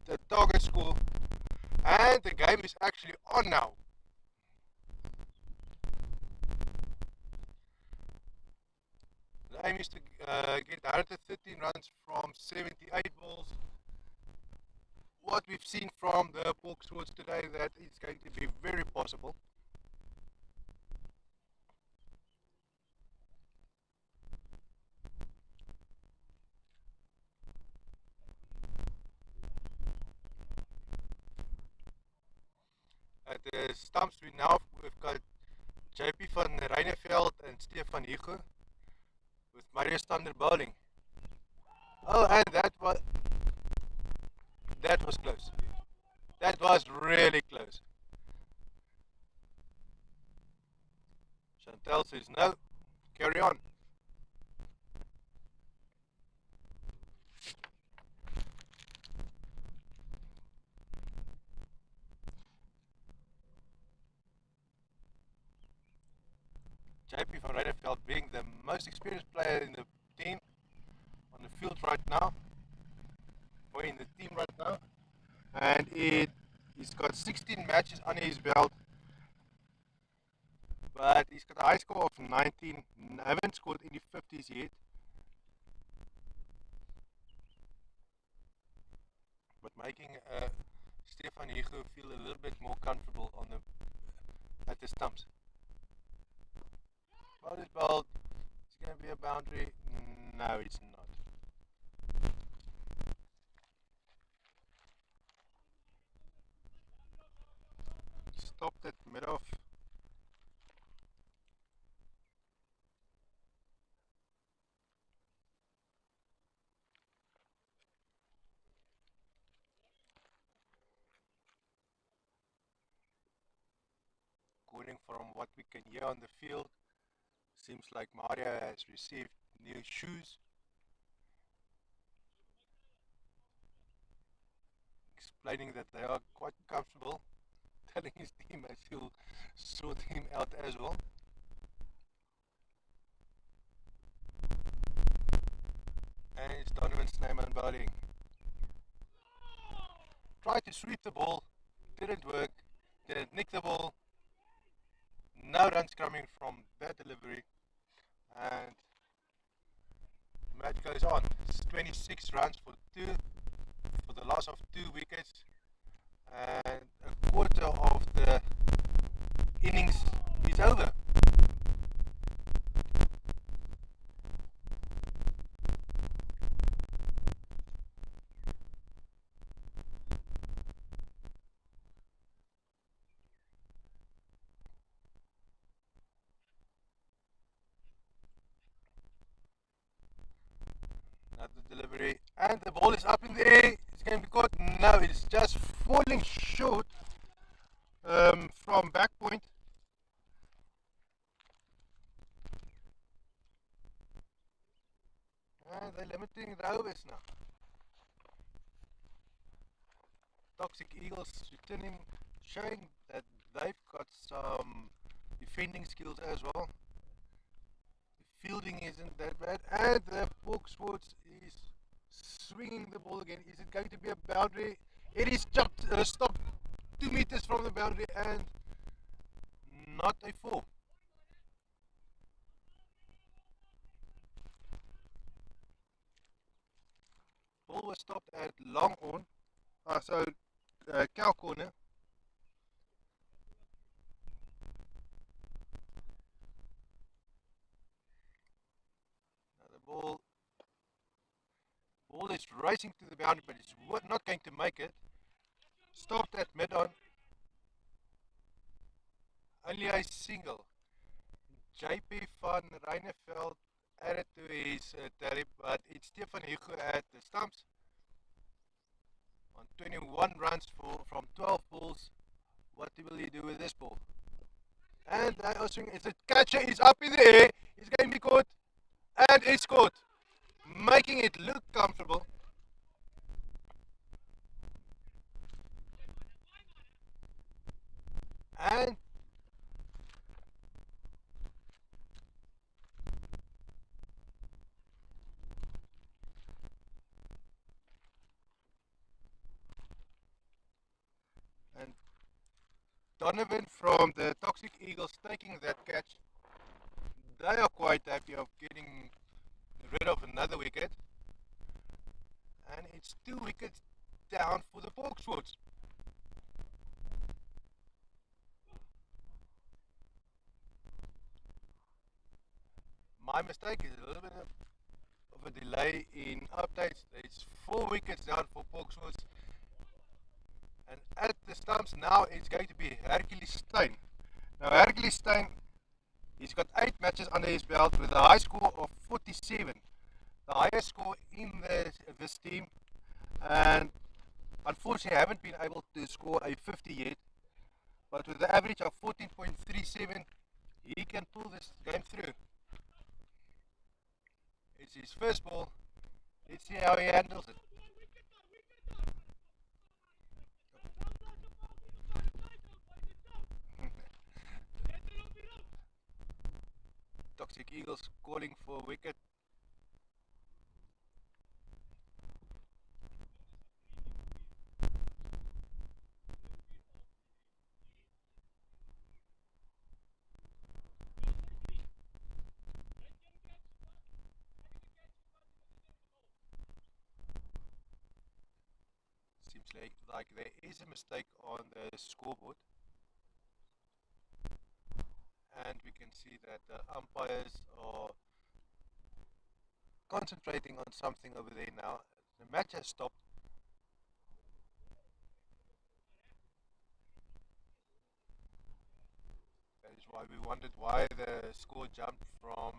the target score, and the game is actually on now. The aim is to get 113 runs from 78 balls. What we've seen from the pork swords today, that it's going to be very possible. At the stumps we've got JP van Reineveld and Stefan Hugo with Marius Thunder bowling. Oh, and that was close. That was really close. Chantel says no. Carry on. JP van Reineveld being the most experienced player in the team on the field right now, or in the team right now, and he's got 16 matches under his belt, but he's got a high score of 19. Haven't scored any 50s yet, but making Stefan Hugo feel a little bit more comfortable at the stumps. Ball is bowled. It's going to be a boundary. No, it's not. Stopped at mid-off. According from what we can hear on the field, seems like Mario has received new shoes. Explaining that they are quite comfortable, telling his teammates he'll sort him out as well. And it's Donovan Snyman bowling. Tried to sweep the ball, didn't work, didn't nick the ball. No runs coming from that delivery, and the match goes on. It's 26 runs for the loss of 2 wickets, and a quarter of the innings is over. Another delivery, and the ball is up in the air. It's going to be caught. No, it's just falling short from back point. And they're limiting the overs now. Toxic Eagles returning, showing that they've got some defending skills as well. The fielding isn't that bad, and the Pork Sports is swinging the ball again. Is it going to be a boundary? It is stopped 2 meters from the boundary and not a four. Ball was stopped at long on, cow corner. Now the ball is racing to the boundary, but it's not going to make it. Stopped at mid on. Only a single. JP van Reineveld added to his tally, but it's Stefan Hugo at the stumps on 21 runs from 12 balls. What will he do with this ball? And it's a catcher is up in the air. It's going to be caught, and it's caught, making it look comfortable. And Donovan from the Toxic Eagles taking that catch. They are quite happy of getting rid of another wicket. And it's 2 wickets down for the Porkswoods. My mistake is a little bit of a delay in updates. It's 4 wickets down for Porkswoods. And at the stumps now it's going to be Hercules Steyn. Now Hercules Steyn, he's got 8 matches under his belt with a high score of 47. The highest score in this team. And unfortunately I haven't been able to score a 50 yet. But with the average of 14.37, he can pull this game through. It's his first ball. Let's see how he handles it. Toxic Eagles calling for a wicket. Seems like there is a mistake on the scoreboard. And we can see that the umpires are concentrating on something over there now. The match has stopped. That is why we wondered why the score jumped from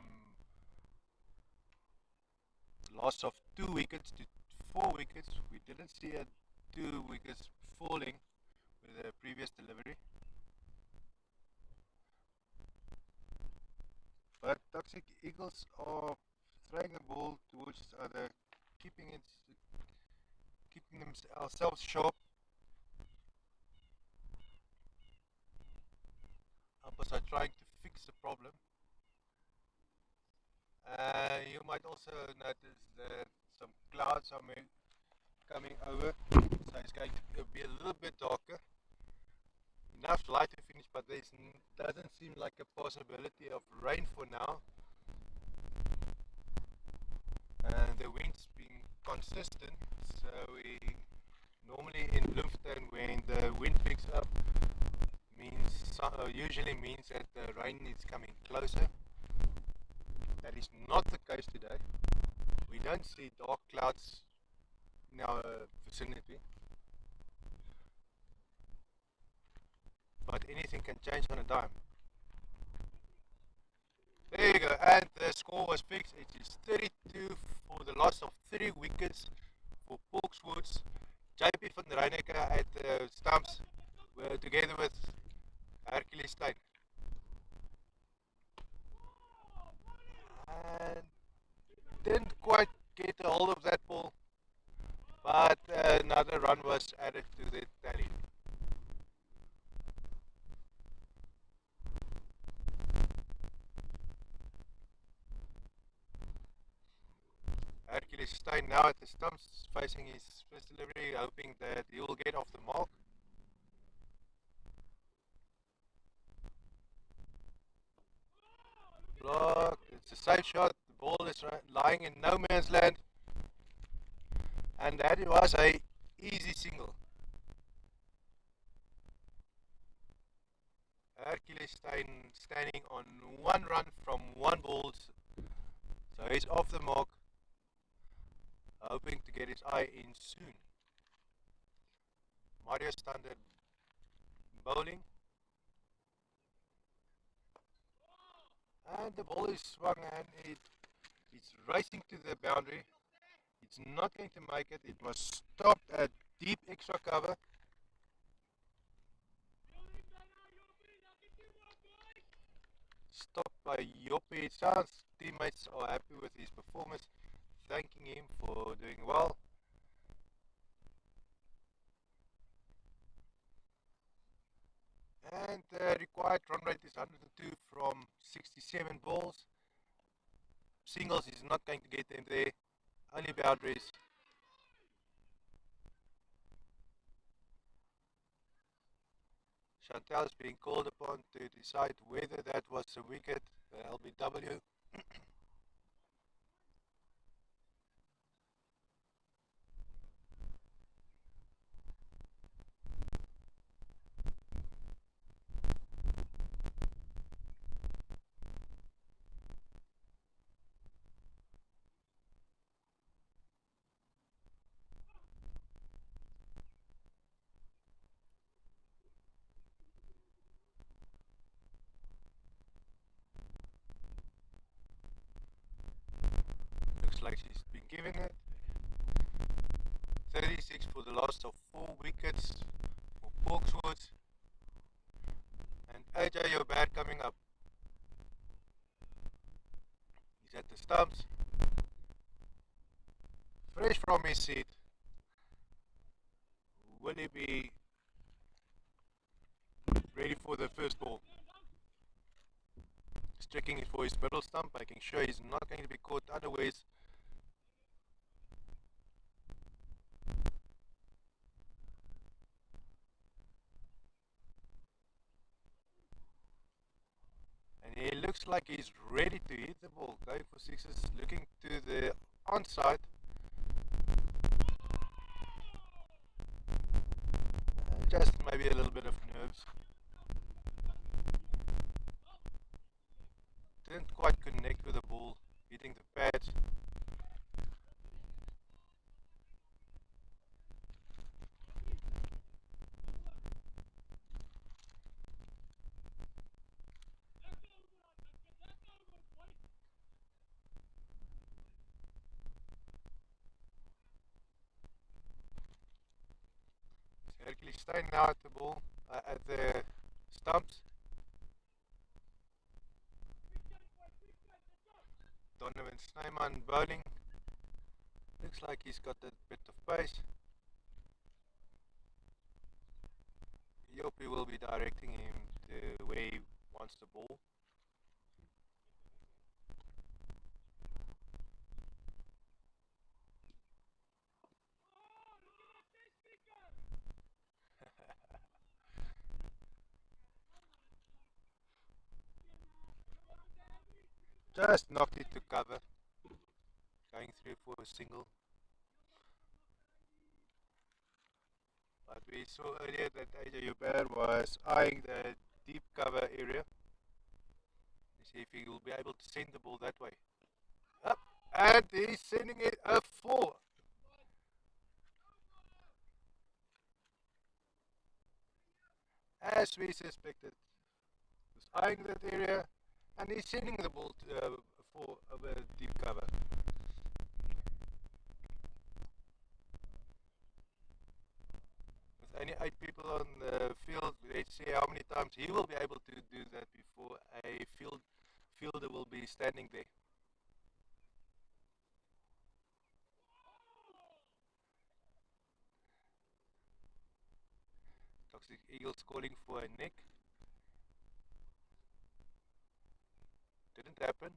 loss of 2 wickets to 4 wickets. We didn't see a 2 wickets falling with the previous delivery. But Toxic Eagles are throwing the ball towards each other, keeping themselves sharp. Umpires are trying to fix the problem. You might also notice that some clouds are coming over, so it's going to be a little bit darker. Enough light to finish, but there doesn't seem like a possibility of rain for now. And the wind's been consistent, so normally in Bloemfontein when the wind picks up means usually means that the rain is coming closer. That is not the case today. We don't see dark clouds in our vicinity, but anything can change on a dime. There you go, and the score was fixed. It is 32 for the loss of 3 wickets for Porkswoods. JP van Reineke at the stumps together with Hercules Stein. And didn't quite get a hold of that ball, but another run was added to the tally. Hercules Stein now at the stumps, facing his first delivery, hoping that he will get off the mark. Block, it's a safe shot, the ball is lying in no man's land, and that was a easy single. Hercules Stein standing on 1 run from 1 ball, so he's off the mark, hoping to get his eye in soon. Mario Standard bowling, and the ball is swung and it's racing to the boundary. It's not going to make it. It was stopped at deep extra cover. Stopped by Yopi. It sounds teammates are happy with his performance, thanking him for doing well. And the required run rate is 102 from 67 balls. Singles is not going to get them there. Only boundaries. Chantal is being called upon to decide whether that was a wicket, LBW. Looks like she's been given it. 36 for the loss of 4 wickets for Porkswoods. And AJ Yobert coming up. He's at the stumps. Fresh from his seat. Will he be ready for the first ball? He's checking it for his middle stump, making sure he's not going to be caught unawares. And he looks like he's ready to hit the ball, going for sixes, looking to the onside. Just maybe a little bit of nerves. Didn't quite connect with the ball, hitting the pads. Hercules Stein now at the ball, at the stumps. Donovan Snyman bowling. Looks like he's got a bit of pace. Yopi will be directing him to where he wants the ball. Just knocked it to cover, going through for a single. But we saw earlier that AJ Hubert was eyeing the deep cover area. Let's see if he will be able to send the ball that way. Up, and he's sending it a 4. As we suspected. He's eyeing that area, and he's sending the ball to, for a deep cover. With only 8 people on the field, let's see how many times he will be able to do that before a fielder will be standing there. Toxic Eagles calling for a nick. Didn't happen.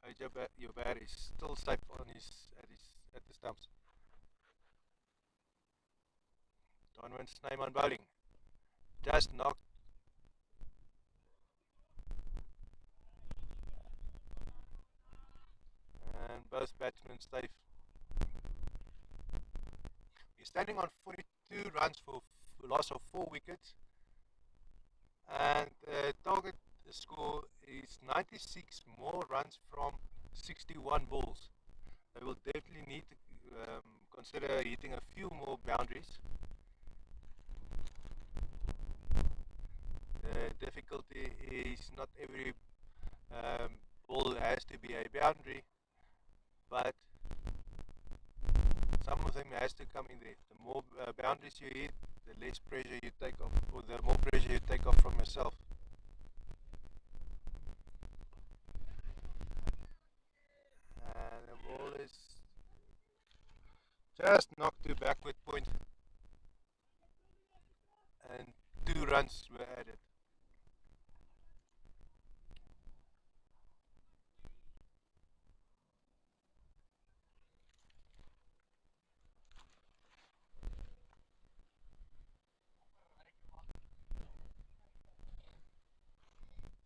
So Joubert is still safe on at the stumps. Donovan Snyman bowling. Just knocked. And both batsmen safe. We're standing on 42 runs for loss of 4 wickets. And the target score is 96 more runs from 61 balls. They will definitely need to consider hitting a few more boundaries. The difficulty is not every ball has to be a boundary, but some of them has to come in there. The more boundaries you hit, the less pressure you take off, or the more pressure you take off from yourself. And the ball is just knocked to backward point, and 2 runs were added.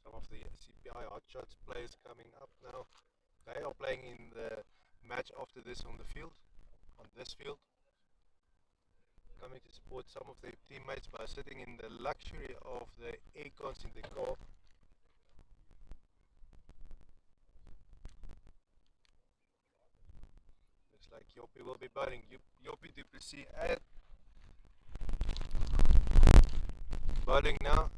Some of the CPI hotshots players coming up now. They are playing in the match after this on the field, on this field. Coming to support some of their teammates by sitting in the luxury of the aircons in the car. Looks like Joppie will be bowling. Joppie du Plessis at bowling now.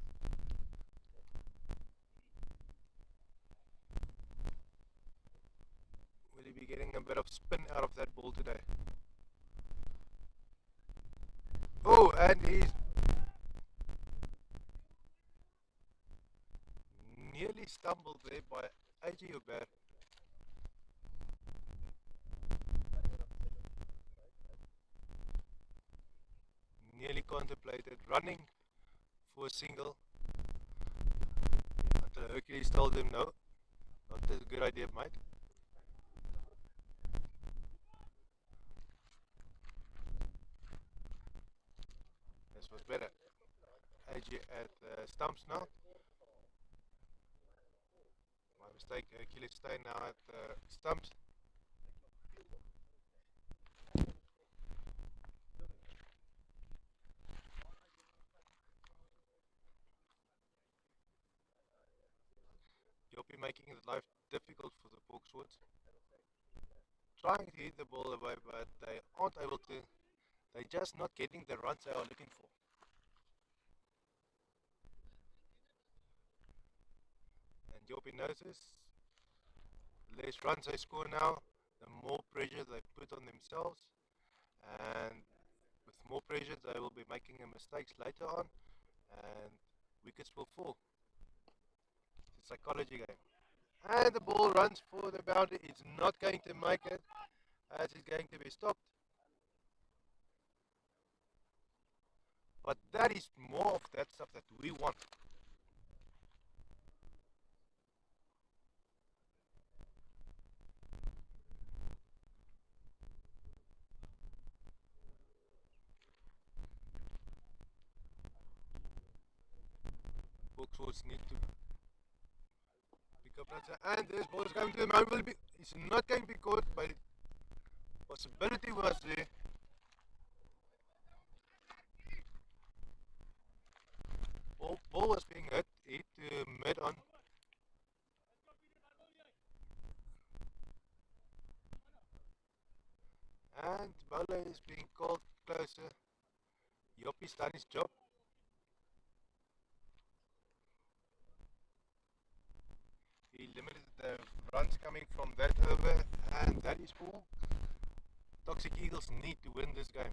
Will he be getting a bit of spin out of that ball today? Oh, and he's nearly stumbled there by AJ Joubert. Nearly contemplated running for a single until Hercules told him no, not a good idea, mate. This was better. AJ at stumps now. My mistake, Hercules stay now at stumps. Joppie making his life difficult for the Bokswords. Trying to hit the ball away, but they aren't able to. They're just not getting the runs they are looking for. And Joppie knows this. The less runs they score now, the more pressure they put on themselves. And with more pressure, they will be making mistakes later on, and wickets will fall. It's a psychology game. And the ball runs for the boundary. It's not going to make it, as it's going to be stopped. But that is more of that stuff that we want. Bokswords need to pick up runs. And this ball is going to the man. It's not going to be caught, but possibility was there. Ball was being hit to mid on. And bowler is being called closer. Yoppie's done his job. He limited the runs coming from that over, and that is all. Toxic Eagles need to win this game.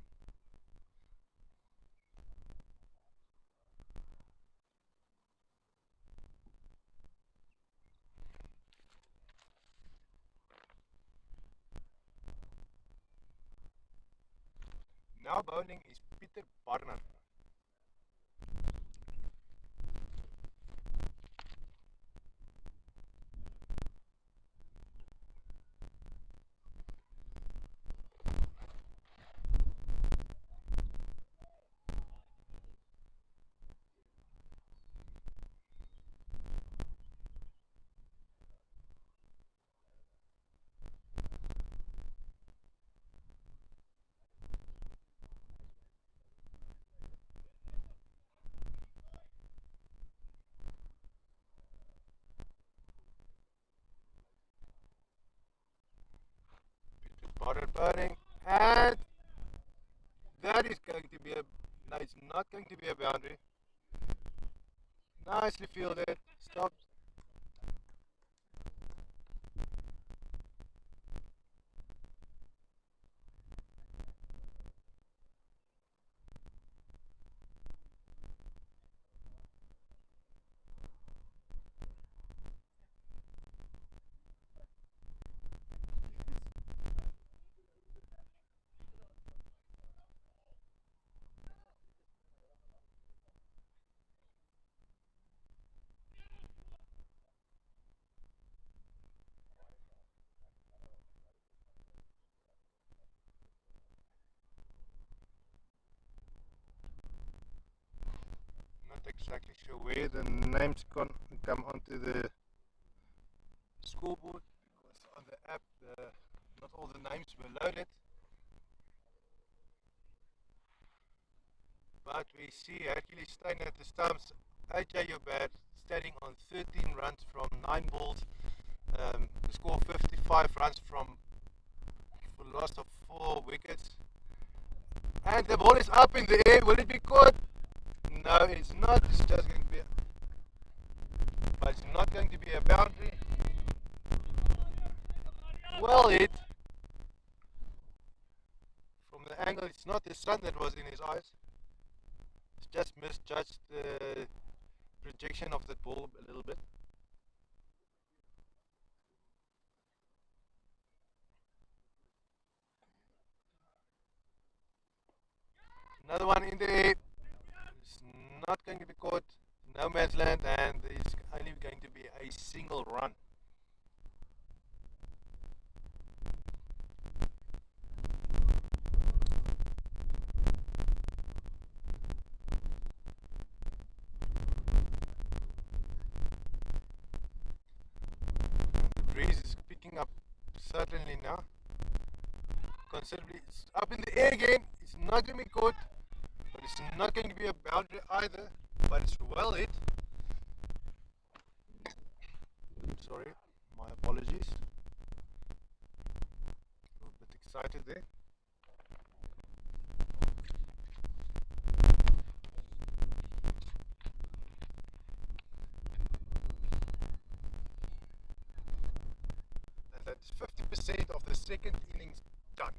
Now bowling is Peter Barner. Peter Barner bowling, and that is going to be a. No, it's not going to be a boundary. Nicely fielded. Stopped. Not exactly sure where the names come onto the scoreboard because on the app not all the names were loaded. But we see Hercules staying at the stumps. AJ Yobad standing on 13 runs from 9 balls. The score 55 runs from for loss of 4 wickets. And the ball is up in the air. Will it be caught? No, it's not. It's just going to be. But it's not going to be a boundary. Well hit. From the angle, it's not the sun that was in his eyes. It's just misjudged the projection of the ball a little bit. Another one in the air. It's not going to be caught. No man's land, and it's only going to be a single run. The breeze is picking up certainly now. Considerably, it's up in the air again. It's not going to be caught, but it's not going to be a boundary either. But it's well hit. Sorry, my apologies. A little bit excited there. And that's 50% of the second innings done.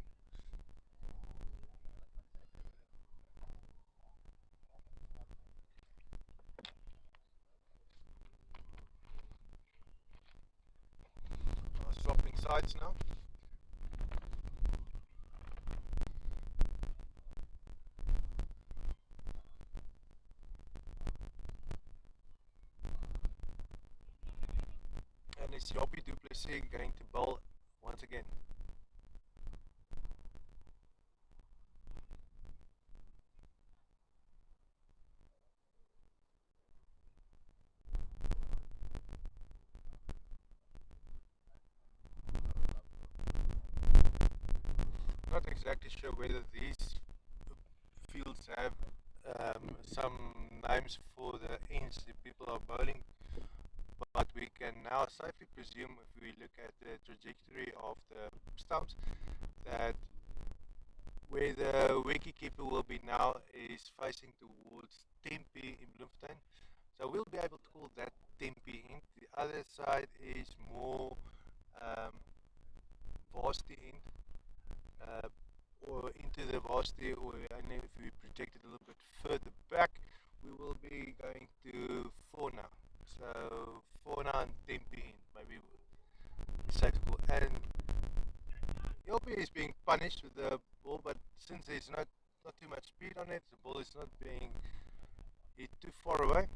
Swapping sides now. And it's Yoppie du Plessis going to bowl once again. Not exactly sure whether these fields have some names for the ends the people are bowling, but we can now safely presume, if we look at the trajectory of the stumps, that where the wicketkeeper will be now is facing towards Tempe in Bloemfontein. So we'll be able to call that Tempe end. The other side is more Varsity end, or into the Varsity, or only if we project it a little bit further back, we will be going to Fauna. So Fauna and Tempe end, maybe it's safe to call. And Yopi is being punished with the ball, but since there's not too much speed on it, the ball is not being hit too far away.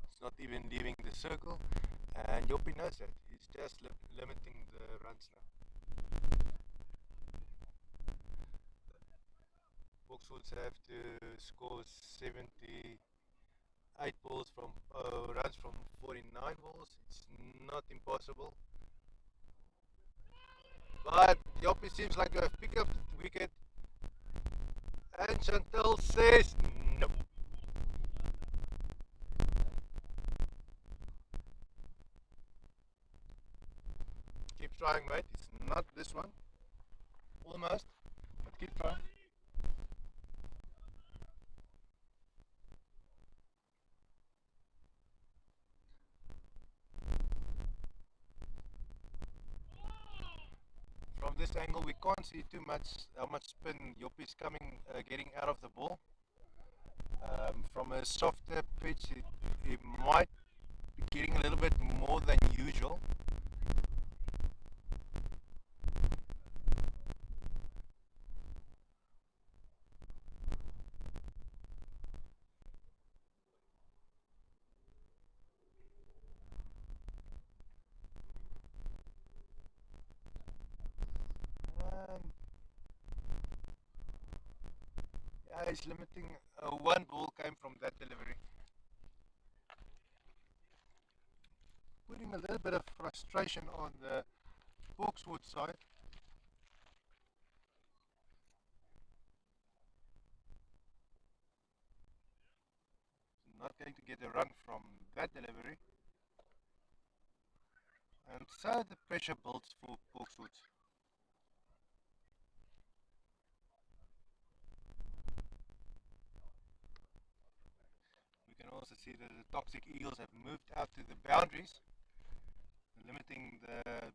It's not even leaving the circle, and Yopi knows that. He's just limiting the runs now. Boxwoods have to score 78 balls from runs from 49 balls. It's not impossible. But Yopi seems like to have picked up the wicket, and Chantal says no. Keep trying, mate. It's not this one. Almost. But keep trying. From this angle, we can't see too much how much spin Yopi is coming, getting out of the ball. From a softer pitch, it might be getting a little bit more than usual. Um, yeah, he's limiting. One ball came from that delivery, putting a little bit of frustration on the Boxwood side. Not going to get a run from that delivery, and so the pressure builds for Boxwood. We can also see that the Toxic Eagles have moved out to the boundaries, limiting the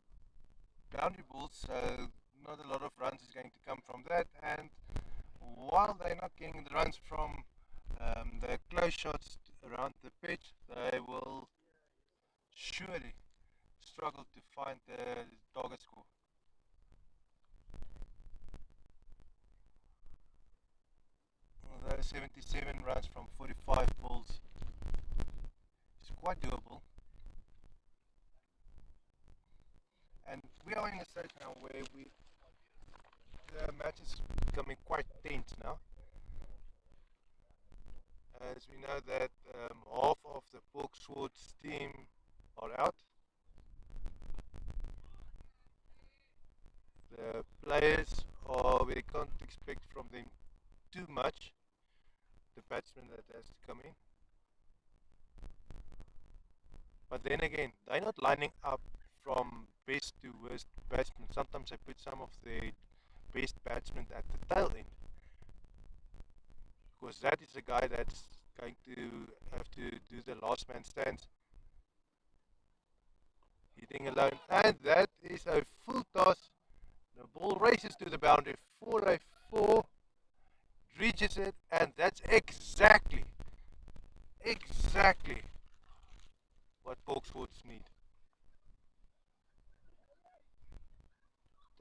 boundary balls, so not a lot of runs is going to come from that. And while they're not getting the runs from the close shots around the pitch, they will surely struggle to find the target score. Although 77 runs from 45 balls is quite doable. And we are in a stage now where the match is becoming quite tense now, as we know that half of the Boxwood's team are out. The players are, we can't expect from them too much, the batsman that has to come in. But then again, they're not lining up from best to worst batsmen. Sometimes they put some of the best batsmen at the tail end, because that is the guy that's going to have to do the last man stands, hitting alone. And that is a full toss. The ball races to the boundary for a 4, reaches it, and that's exactly what Boxwoods need.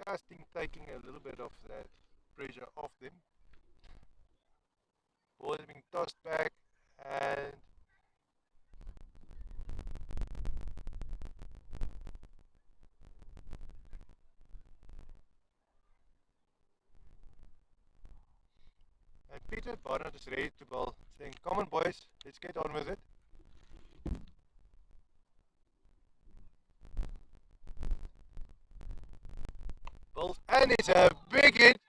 Casting taking a little bit of that pressure off them. Ball is being tossed back, and Peter Barnard is ready to bowl, saying, "Come on, boys, let's get on with it." Bowls, and it's a big hit,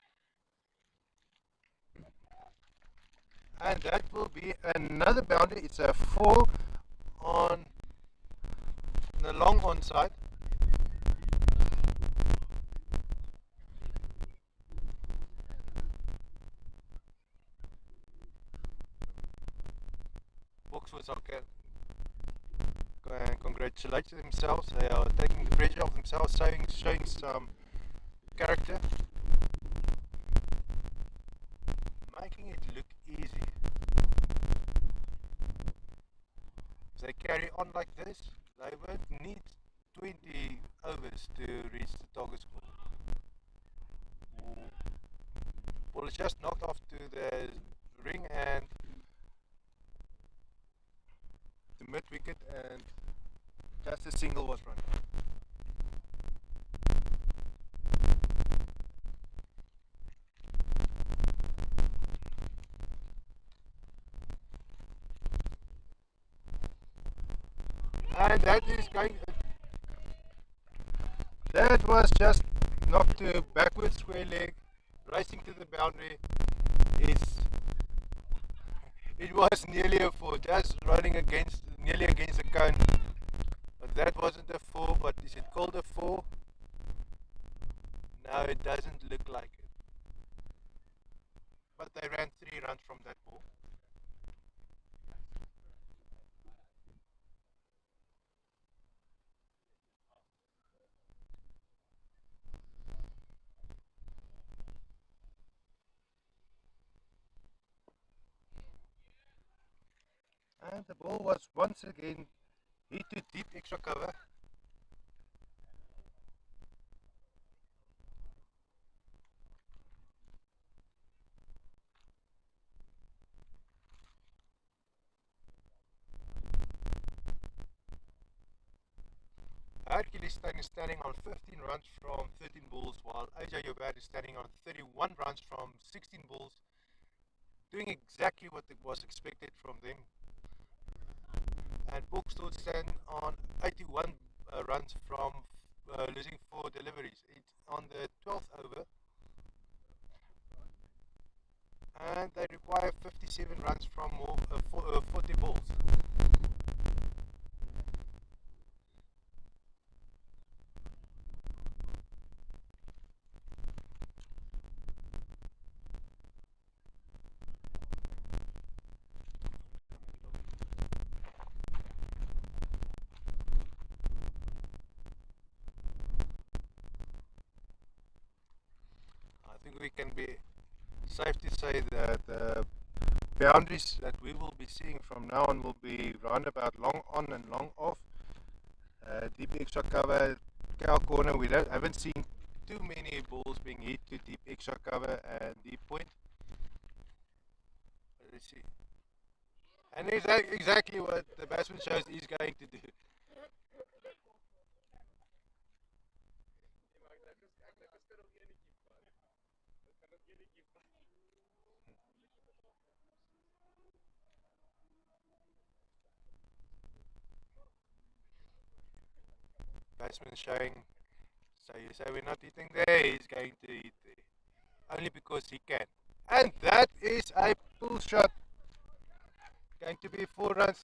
and that will be another boundary. It's a 4 on the long on side. Boxwood's okay. Congratulate themselves. They are taking the pressure off themselves, showing some character, making it look easy. If they carry on like this, they won't need 20 overs to reach the target score. Ball is just knocked off to the ring and the mid wicket, and just a single was run. And that was just knocked to backward square leg, racing to the boundary. It's It was nearly a 4, just running nearly against the cone. But that wasn't a 4, but is it called a 4? No, it doesn't look like it. But they ran 3 runs from that ball. And the ball was once again hit to deep extra cover. Hercules is standing on 15 runs from 13 balls, while AJ Yobad is standing on 31 runs from 16 balls, doing exactly what was expected from them. And Bookstone stand on 81 runs from losing 4 deliveries. It's on the 12th over, and they require 57 runs from 40 balls. I think we can be safe to say that the boundaries that we will be seeing from now on will be roundabout long on and long off. Deep extra cover, cow corner. We haven't seen too many balls being hit to deep extra cover and deep point. Let's see. And exactly what the batsman shows he's going to do. Batsman showing, so you say we're not hitting there, he's going to hit there. Only because he can. And that is a pull shot. Going to be 4 runs.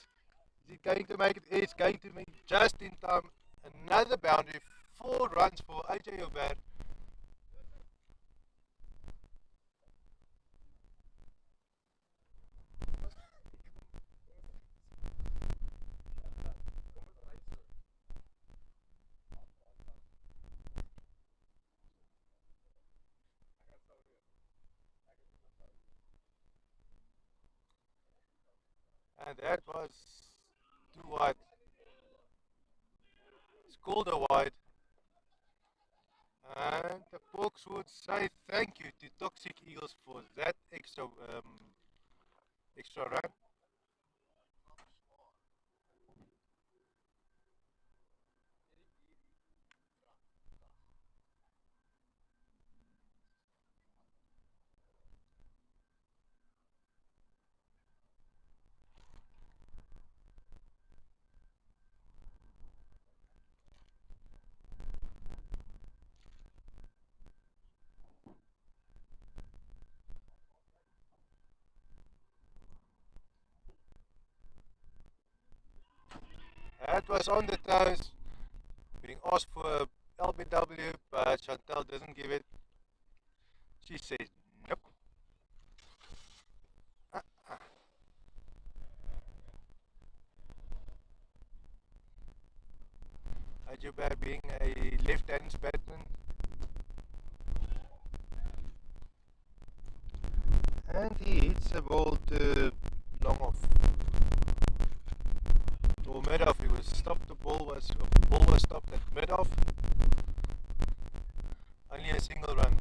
Is it going to make it? It's going to make just in time. Another boundary. 4 runs for AJ Ober. And that was too wide. It's called a wide. And the folks would say thank you to Toxic Eagles for that extra run. That was on the toes, being asked for a LBW, but Chantal doesn't give it. She says nope. Ajuba being a left-hand batsman, and he hits the ball to long off or mid off. He was stopped. The ball was stopped at mid off. Only a single run.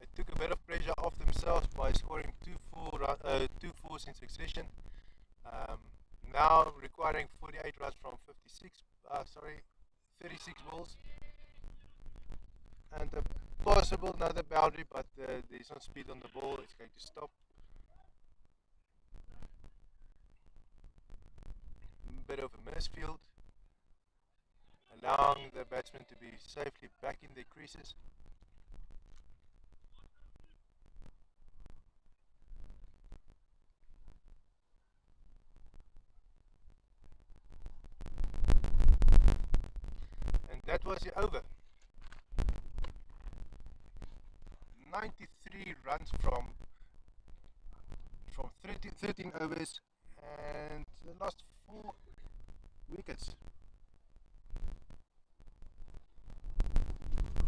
They took a bit of pressure off themselves by scoring two fours in succession. Um, Now requiring 48 runs from 36 balls, and a possible another boundary, but there's no speed on the ball. It's going to stop. Bit of a misfield, allowing the batsmen to be safely back in their creases. And that was the over. 93 runs from 13 overs, and the last 4 wickets.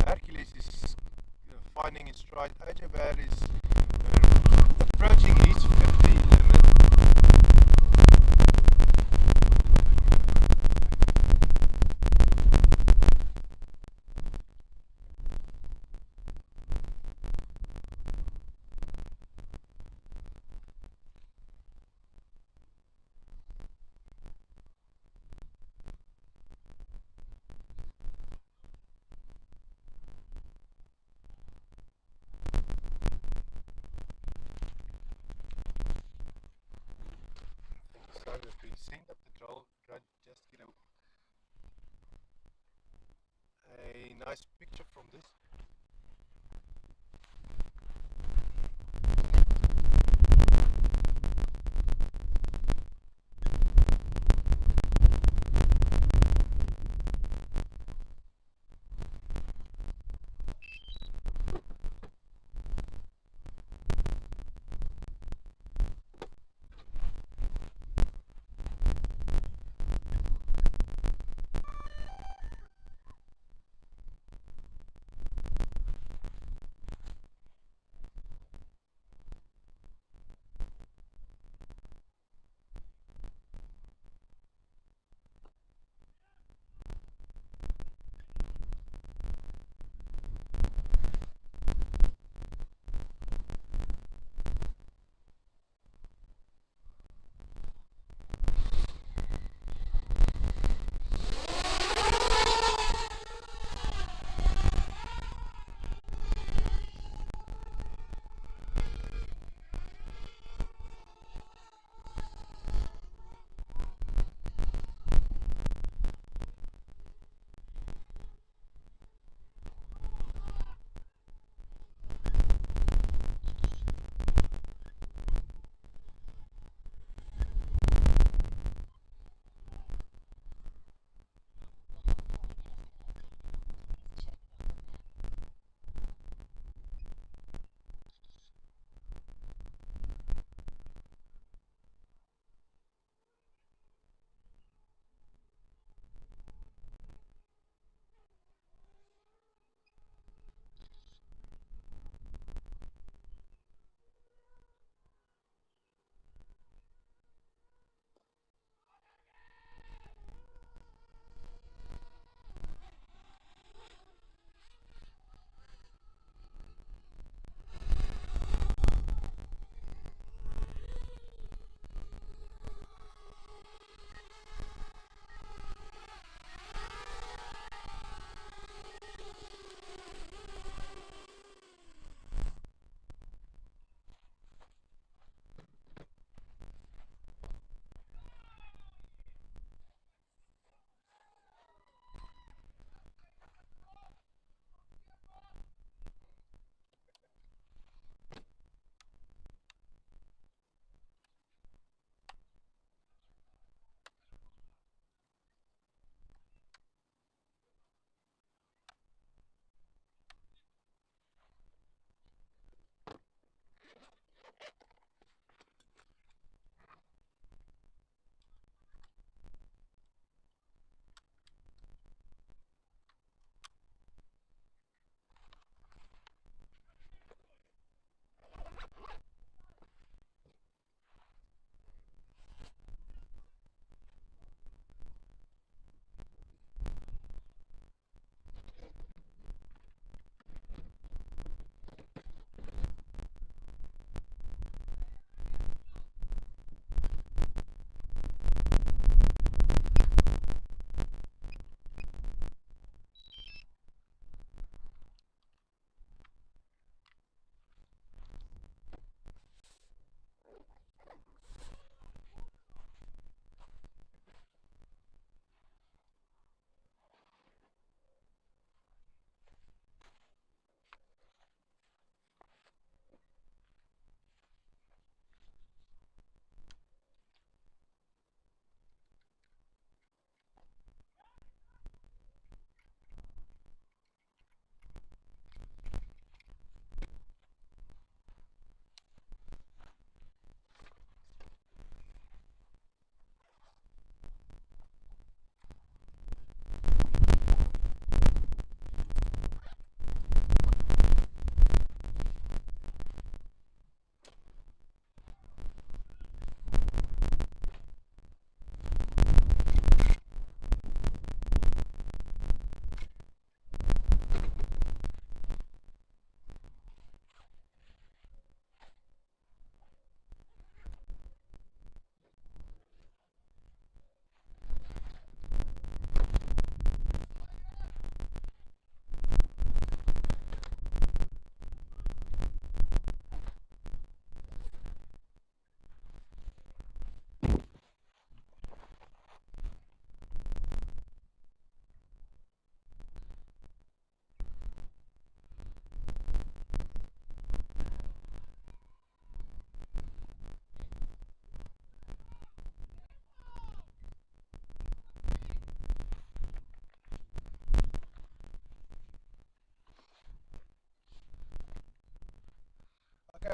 Hercules is finding his stride. Ajabar is approaching his 50 limit. So if we send up the drill, just get a nice picture from this.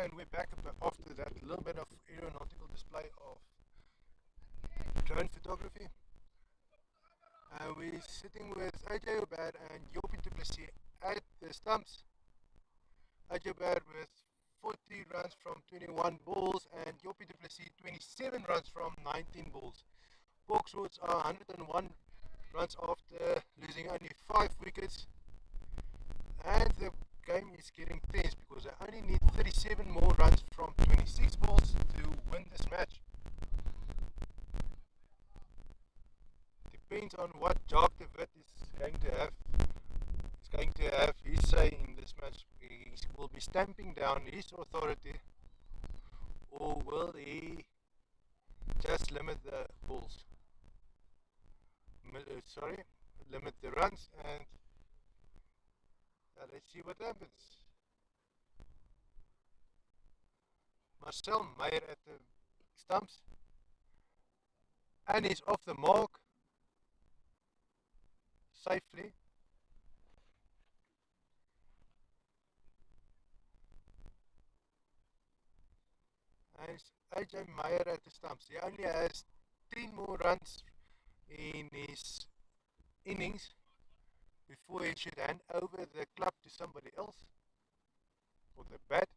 and we're back after that little bit of aeronautical display of drone photography. We're sitting with AJ Obad and Jopie du Plessis at the stumps. AJ Obad with 40 runs from 21 balls and Jopie du Plessis 27 runs from 19 balls. Boxwoods are 101 runs after losing only 5 wickets, and the game is getting tense because they only need 37 more runs from 26 balls to win this match. Depends on what Jacques de Wit is going to have his say in this match. He will be stamping down his authority, or will he just limit the balls? Limit the runs, and let's see what happens. Marcel Meyer at the stumps, and he's off the mark safely. And it's AJ Meyer at the stumps. He only has 10 more runs in his innings before he should hand over the club to somebody else for the bat.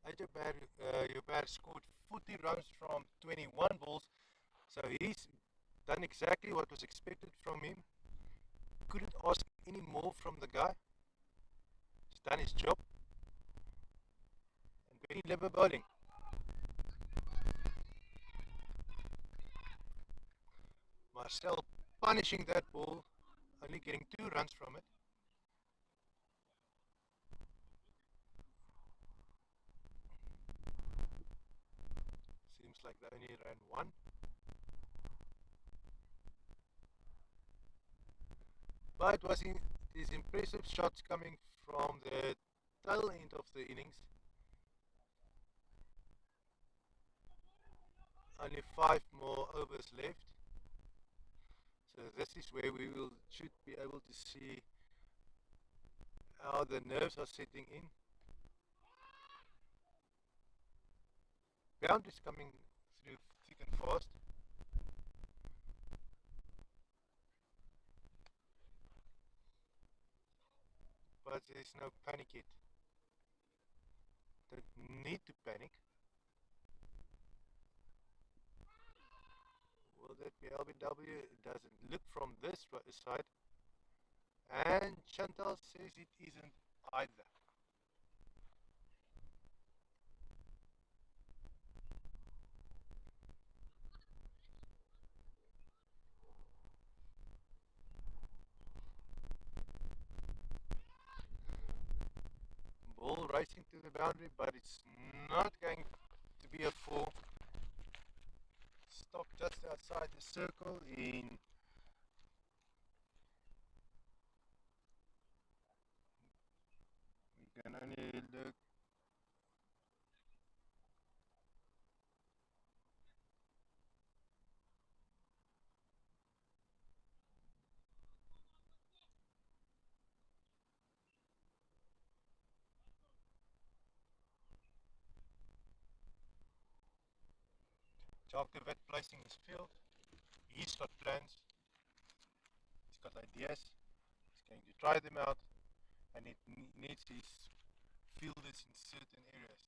AJ Meyer scored 40 runs from 21 balls, so he's done exactly what was expected from him. Couldn't ask any more from the guy. He's done his job. And very clever bowling. Marcel punishing that ball, only getting 2 runs from it. Seems like they only ran 1. But it was these impressive shots coming from the tail end of the innings. Only 5 more overs left. So this is where we should be able to see how the nerves are setting in. Boundaries coming through thick and fast. But there's no panic yet. Don't need to panic. Will that be LBW? It doesn't look from this side. And Chantal says it isn't either. Ball racing to the boundary, but it's not going to be a 4. Stop just outside the circle in we can only look. Jacques de Wit placing his field. He's got plans. He's got ideas. He's going to try them out, and it needs his fielders in certain areas.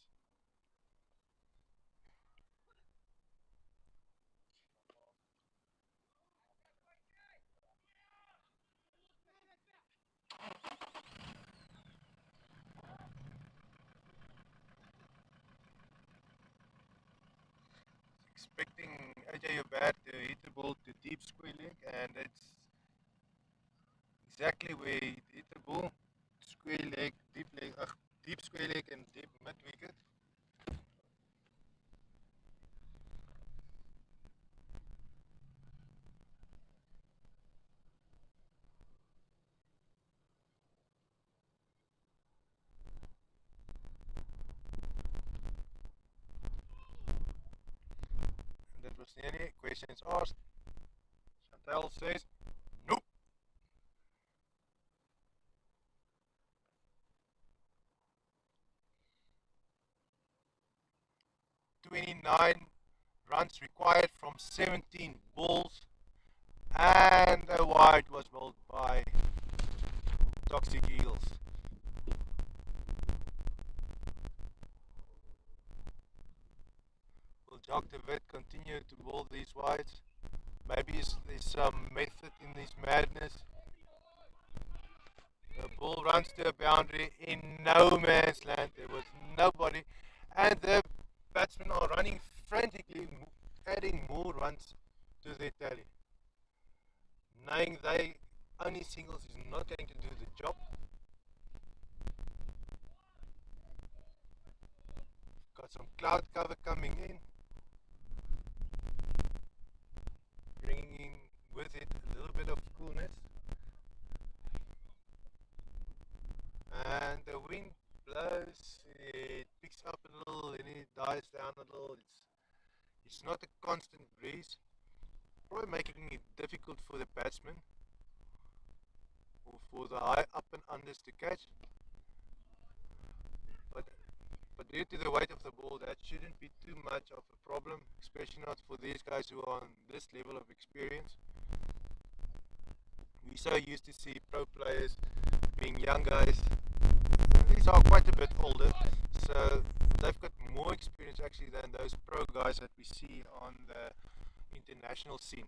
Expecting AJ Obad to hit the ball to deep square leg, and it's exactly where he hit the ball. Square leg, deep square leg and deep mid wicket. And that was the only questions asked. Chantal says, nope. 29 runs required from 17 balls, and a wide was bowled by Toxic Eagles. Will Jacques de Wit continue to bowl these wides? Maybe there's some method in this madness. The ball runs to a boundary in no man's land. There was nobody, and the batsmen are running frantically, adding more runs to their tally, knowing they only singles is not going to do the job. Got some cloud cover coming in, bringing with it a little bit of coolness. And the wind blows, it picks up a little and it dies down a little. It's not a constant breeze, probably making it difficult for the batsman or for the high up and unders to catch. But due to the weight of the ball, that shouldn't be too much of a problem, especially not for these guys who are on this level of experience. We're so used to see pro players being young guys. These are quite a bit older, so they've got more experience actually than those pro guys that we see on the international scene.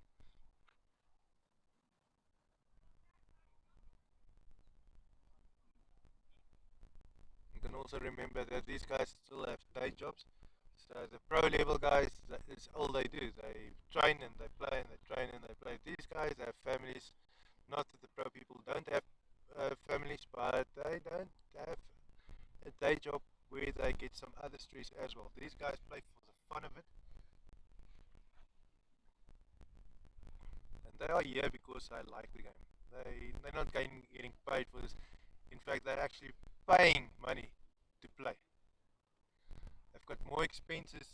You can also remember that these guys still have day jobs. So the pro level guys, that's all they do. They train and they play and they train and they play. These guys have families. Not that the pro people don't have families, but they don't have a day job where they get some other stress as well. These guys play for the fun of it, and they are here because they like the game. They're not getting paid for this. In fact, they're actually paying money to play. They've got more expenses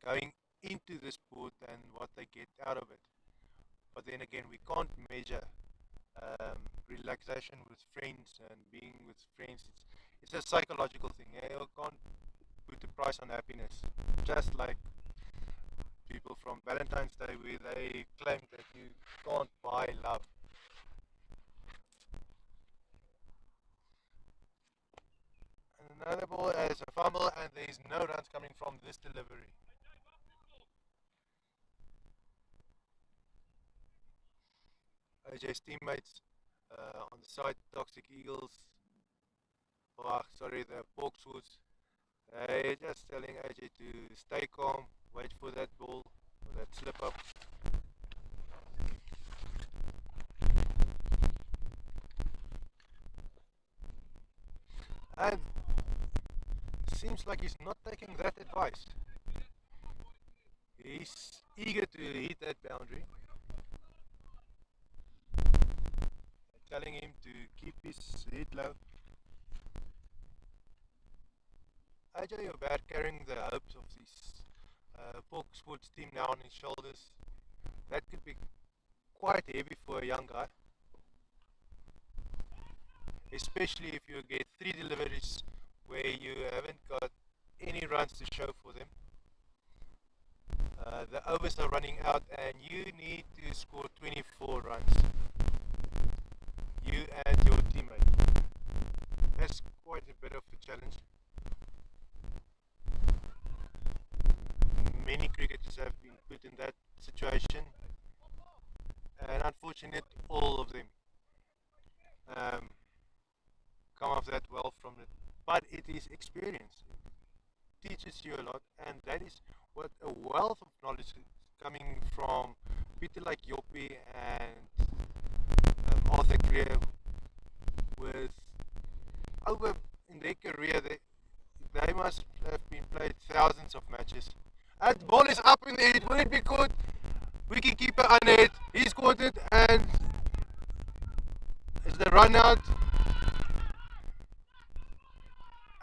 going into the sport than what they get out of it. But then again, we can't measure relaxation with friends and being with friends. It's a psychological thing. You can't put a price on happiness. Just like people from Valentine's Day, where they claim that you can't buy love. And another ball has a fumble, and there's no runs coming from this delivery. AJ's teammates on the side, Toxic Eagles, oh, sorry, the Boxwoods, they're just telling AJ to stay calm, wait for that ball, for that slip up. And seems like he's not taking that advice. He's eager to hit that boundary, telling him to keep his head low. AJ Uber carrying the hopes of this Polk Sports team now on his shoulders. That could be quite heavy for a young guy, especially if you get 3 deliveries where you haven't got any runs to show for them. The overs are running out and you need to score 24 runs, you and your teammate. That's quite a bit of a challenge. Many cricketers have been put in that situation, and unfortunately all of them come off that well from it. But it is experience. It teaches you a lot, and that is what a wealth of knowledge is coming from people like Yoppie and Arthur Greer, with over in their career they must have been played thousands of matches. And the ball is up in the air, will it be caught? Wicketkeeper on it, he's caught it, and is the run out?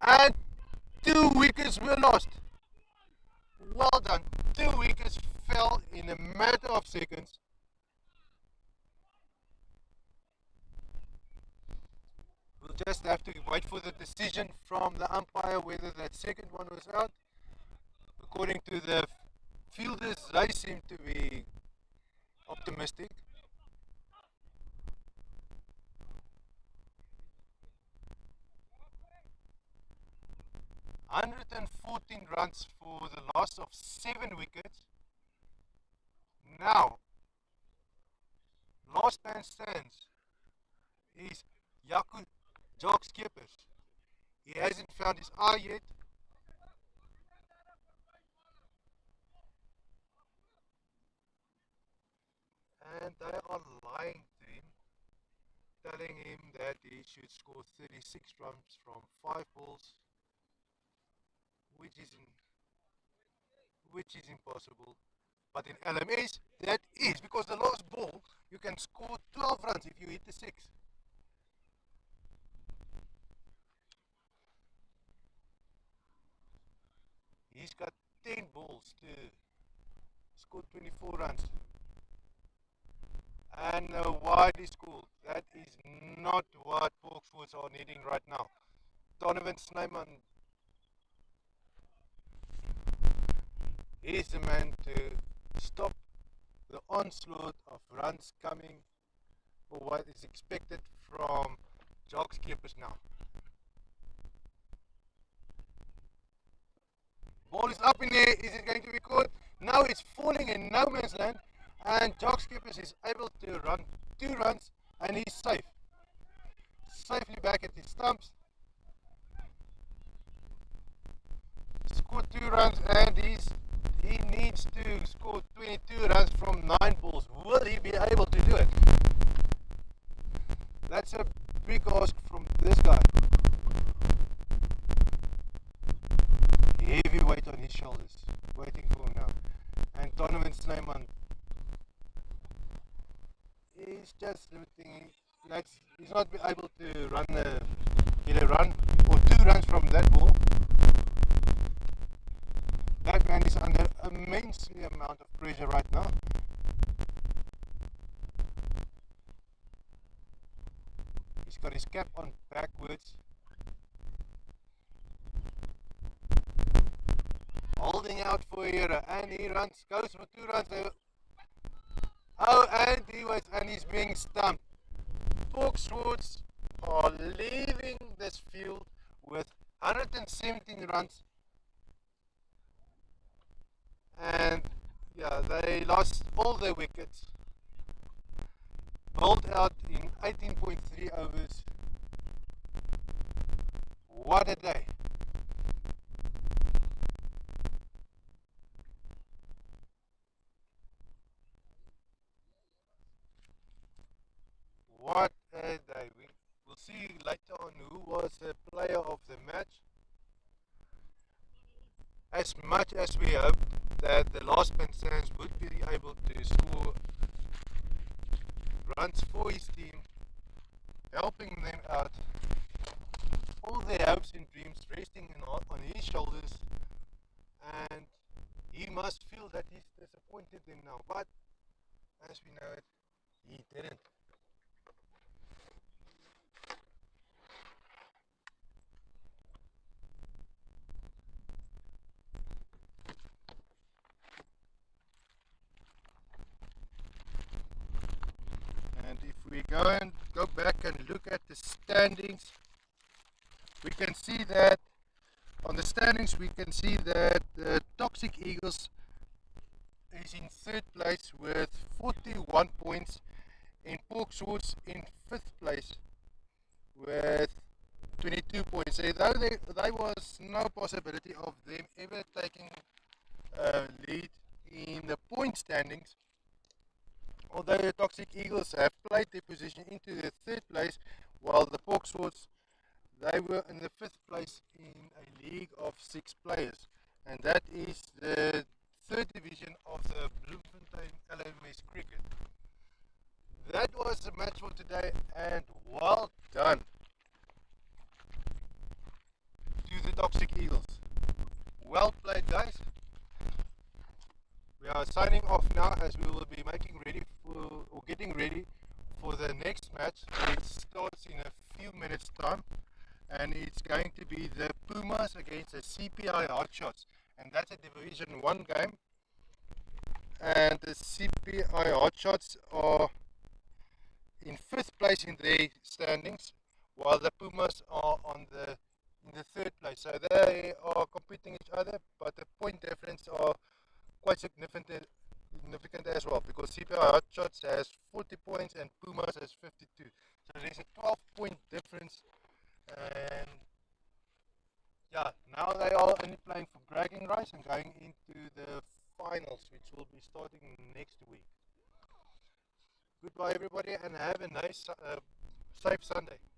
And 2 wickets were lost. Well done. 2 wickets fell in a matter of seconds. We'll just have to wait for the decision from the umpire whether that second one was out. according to the fielders, they seem to be optimistic. 114 runs for the loss of 7 wickets. Now, last man stands is Jaco Jacques Skeepers. He hasn't found his eye yet. And they are lying to him, telling him that he should score 36 runs from 5 balls, which is impossible. But in LMS, that is because the last ball you can score 12 runs if you hit the 6. He's got 10 balls to score 24 runs. And wide is cool. That is not what Hawkswoods are needing right now. Donovan Snyman is the man to stop the onslaught of runs coming for what is expected from Jacques Skeepers now. Ball is up in there. Is it going to be caught? Now it's falling in no man's land, and Jacques Skeepers is able to run 2 runs, and he's safe. Safely back at his stumps. Scored 2 runs, and he needs to score 22 runs from 9 balls. Will he be able to do it? That's a big ask from this guy. Heavy weight on his shoulders, waiting for him now. And Donovan Snyman is just limiting. He's not able to get a run or 2 runs from that ball. That man is under immensely amount of pressure right now. He's got his cap on backwards, holding out for a hero, and he goes for 2 runs. Oh, and he's being stumped. Hawkswoods are leaving this field with 117 runs, and yeah, they lost all their wickets. Bowled out in 18.3 overs. What a day! What a day. We'll see later on who was the player of the match. As much as we hoped that the last man stands would be able to score runs for his team, helping them out, all their hopes and dreams resting on his shoulders, and he must feel that he's disappointed them now. But as we know it, he didn't. And if we go back and look at the standings, we can see that on the standings the Toxic Eagles is in 3rd place with 41 points, in Hawkswoods in 5th place with 22 points. So though there was no possibility of them ever taking a lead in the point standings, although the Toxic Eagles have played their position into the 3rd place, while the Hawkswoods, they were in the 5th place in a league of 6 players, and that is the 3rd division of the Bloemfontein LMS cricket. That was the match for today, and well done to the Toxic Eagles. Well played, guys. We are signing off now, as we will be getting ready for the next match. It starts in a few minutes time, and it's going to be the Pumas against the CPI Hotshots. and that's a Division 1 game. And the CPI Hotshots are in 5th place in their standings, while the Pumas are in the 3rd place. So they are competing each other, but the point difference are quite significant as well, because CPI Hotshots has 40 points and Pumas has 52. So there's a 12-point difference, and yeah, now they are only playing for bragging rights and going into the finals, which will be starting next week. Goodbye, everybody, and have a nice, safe Sunday.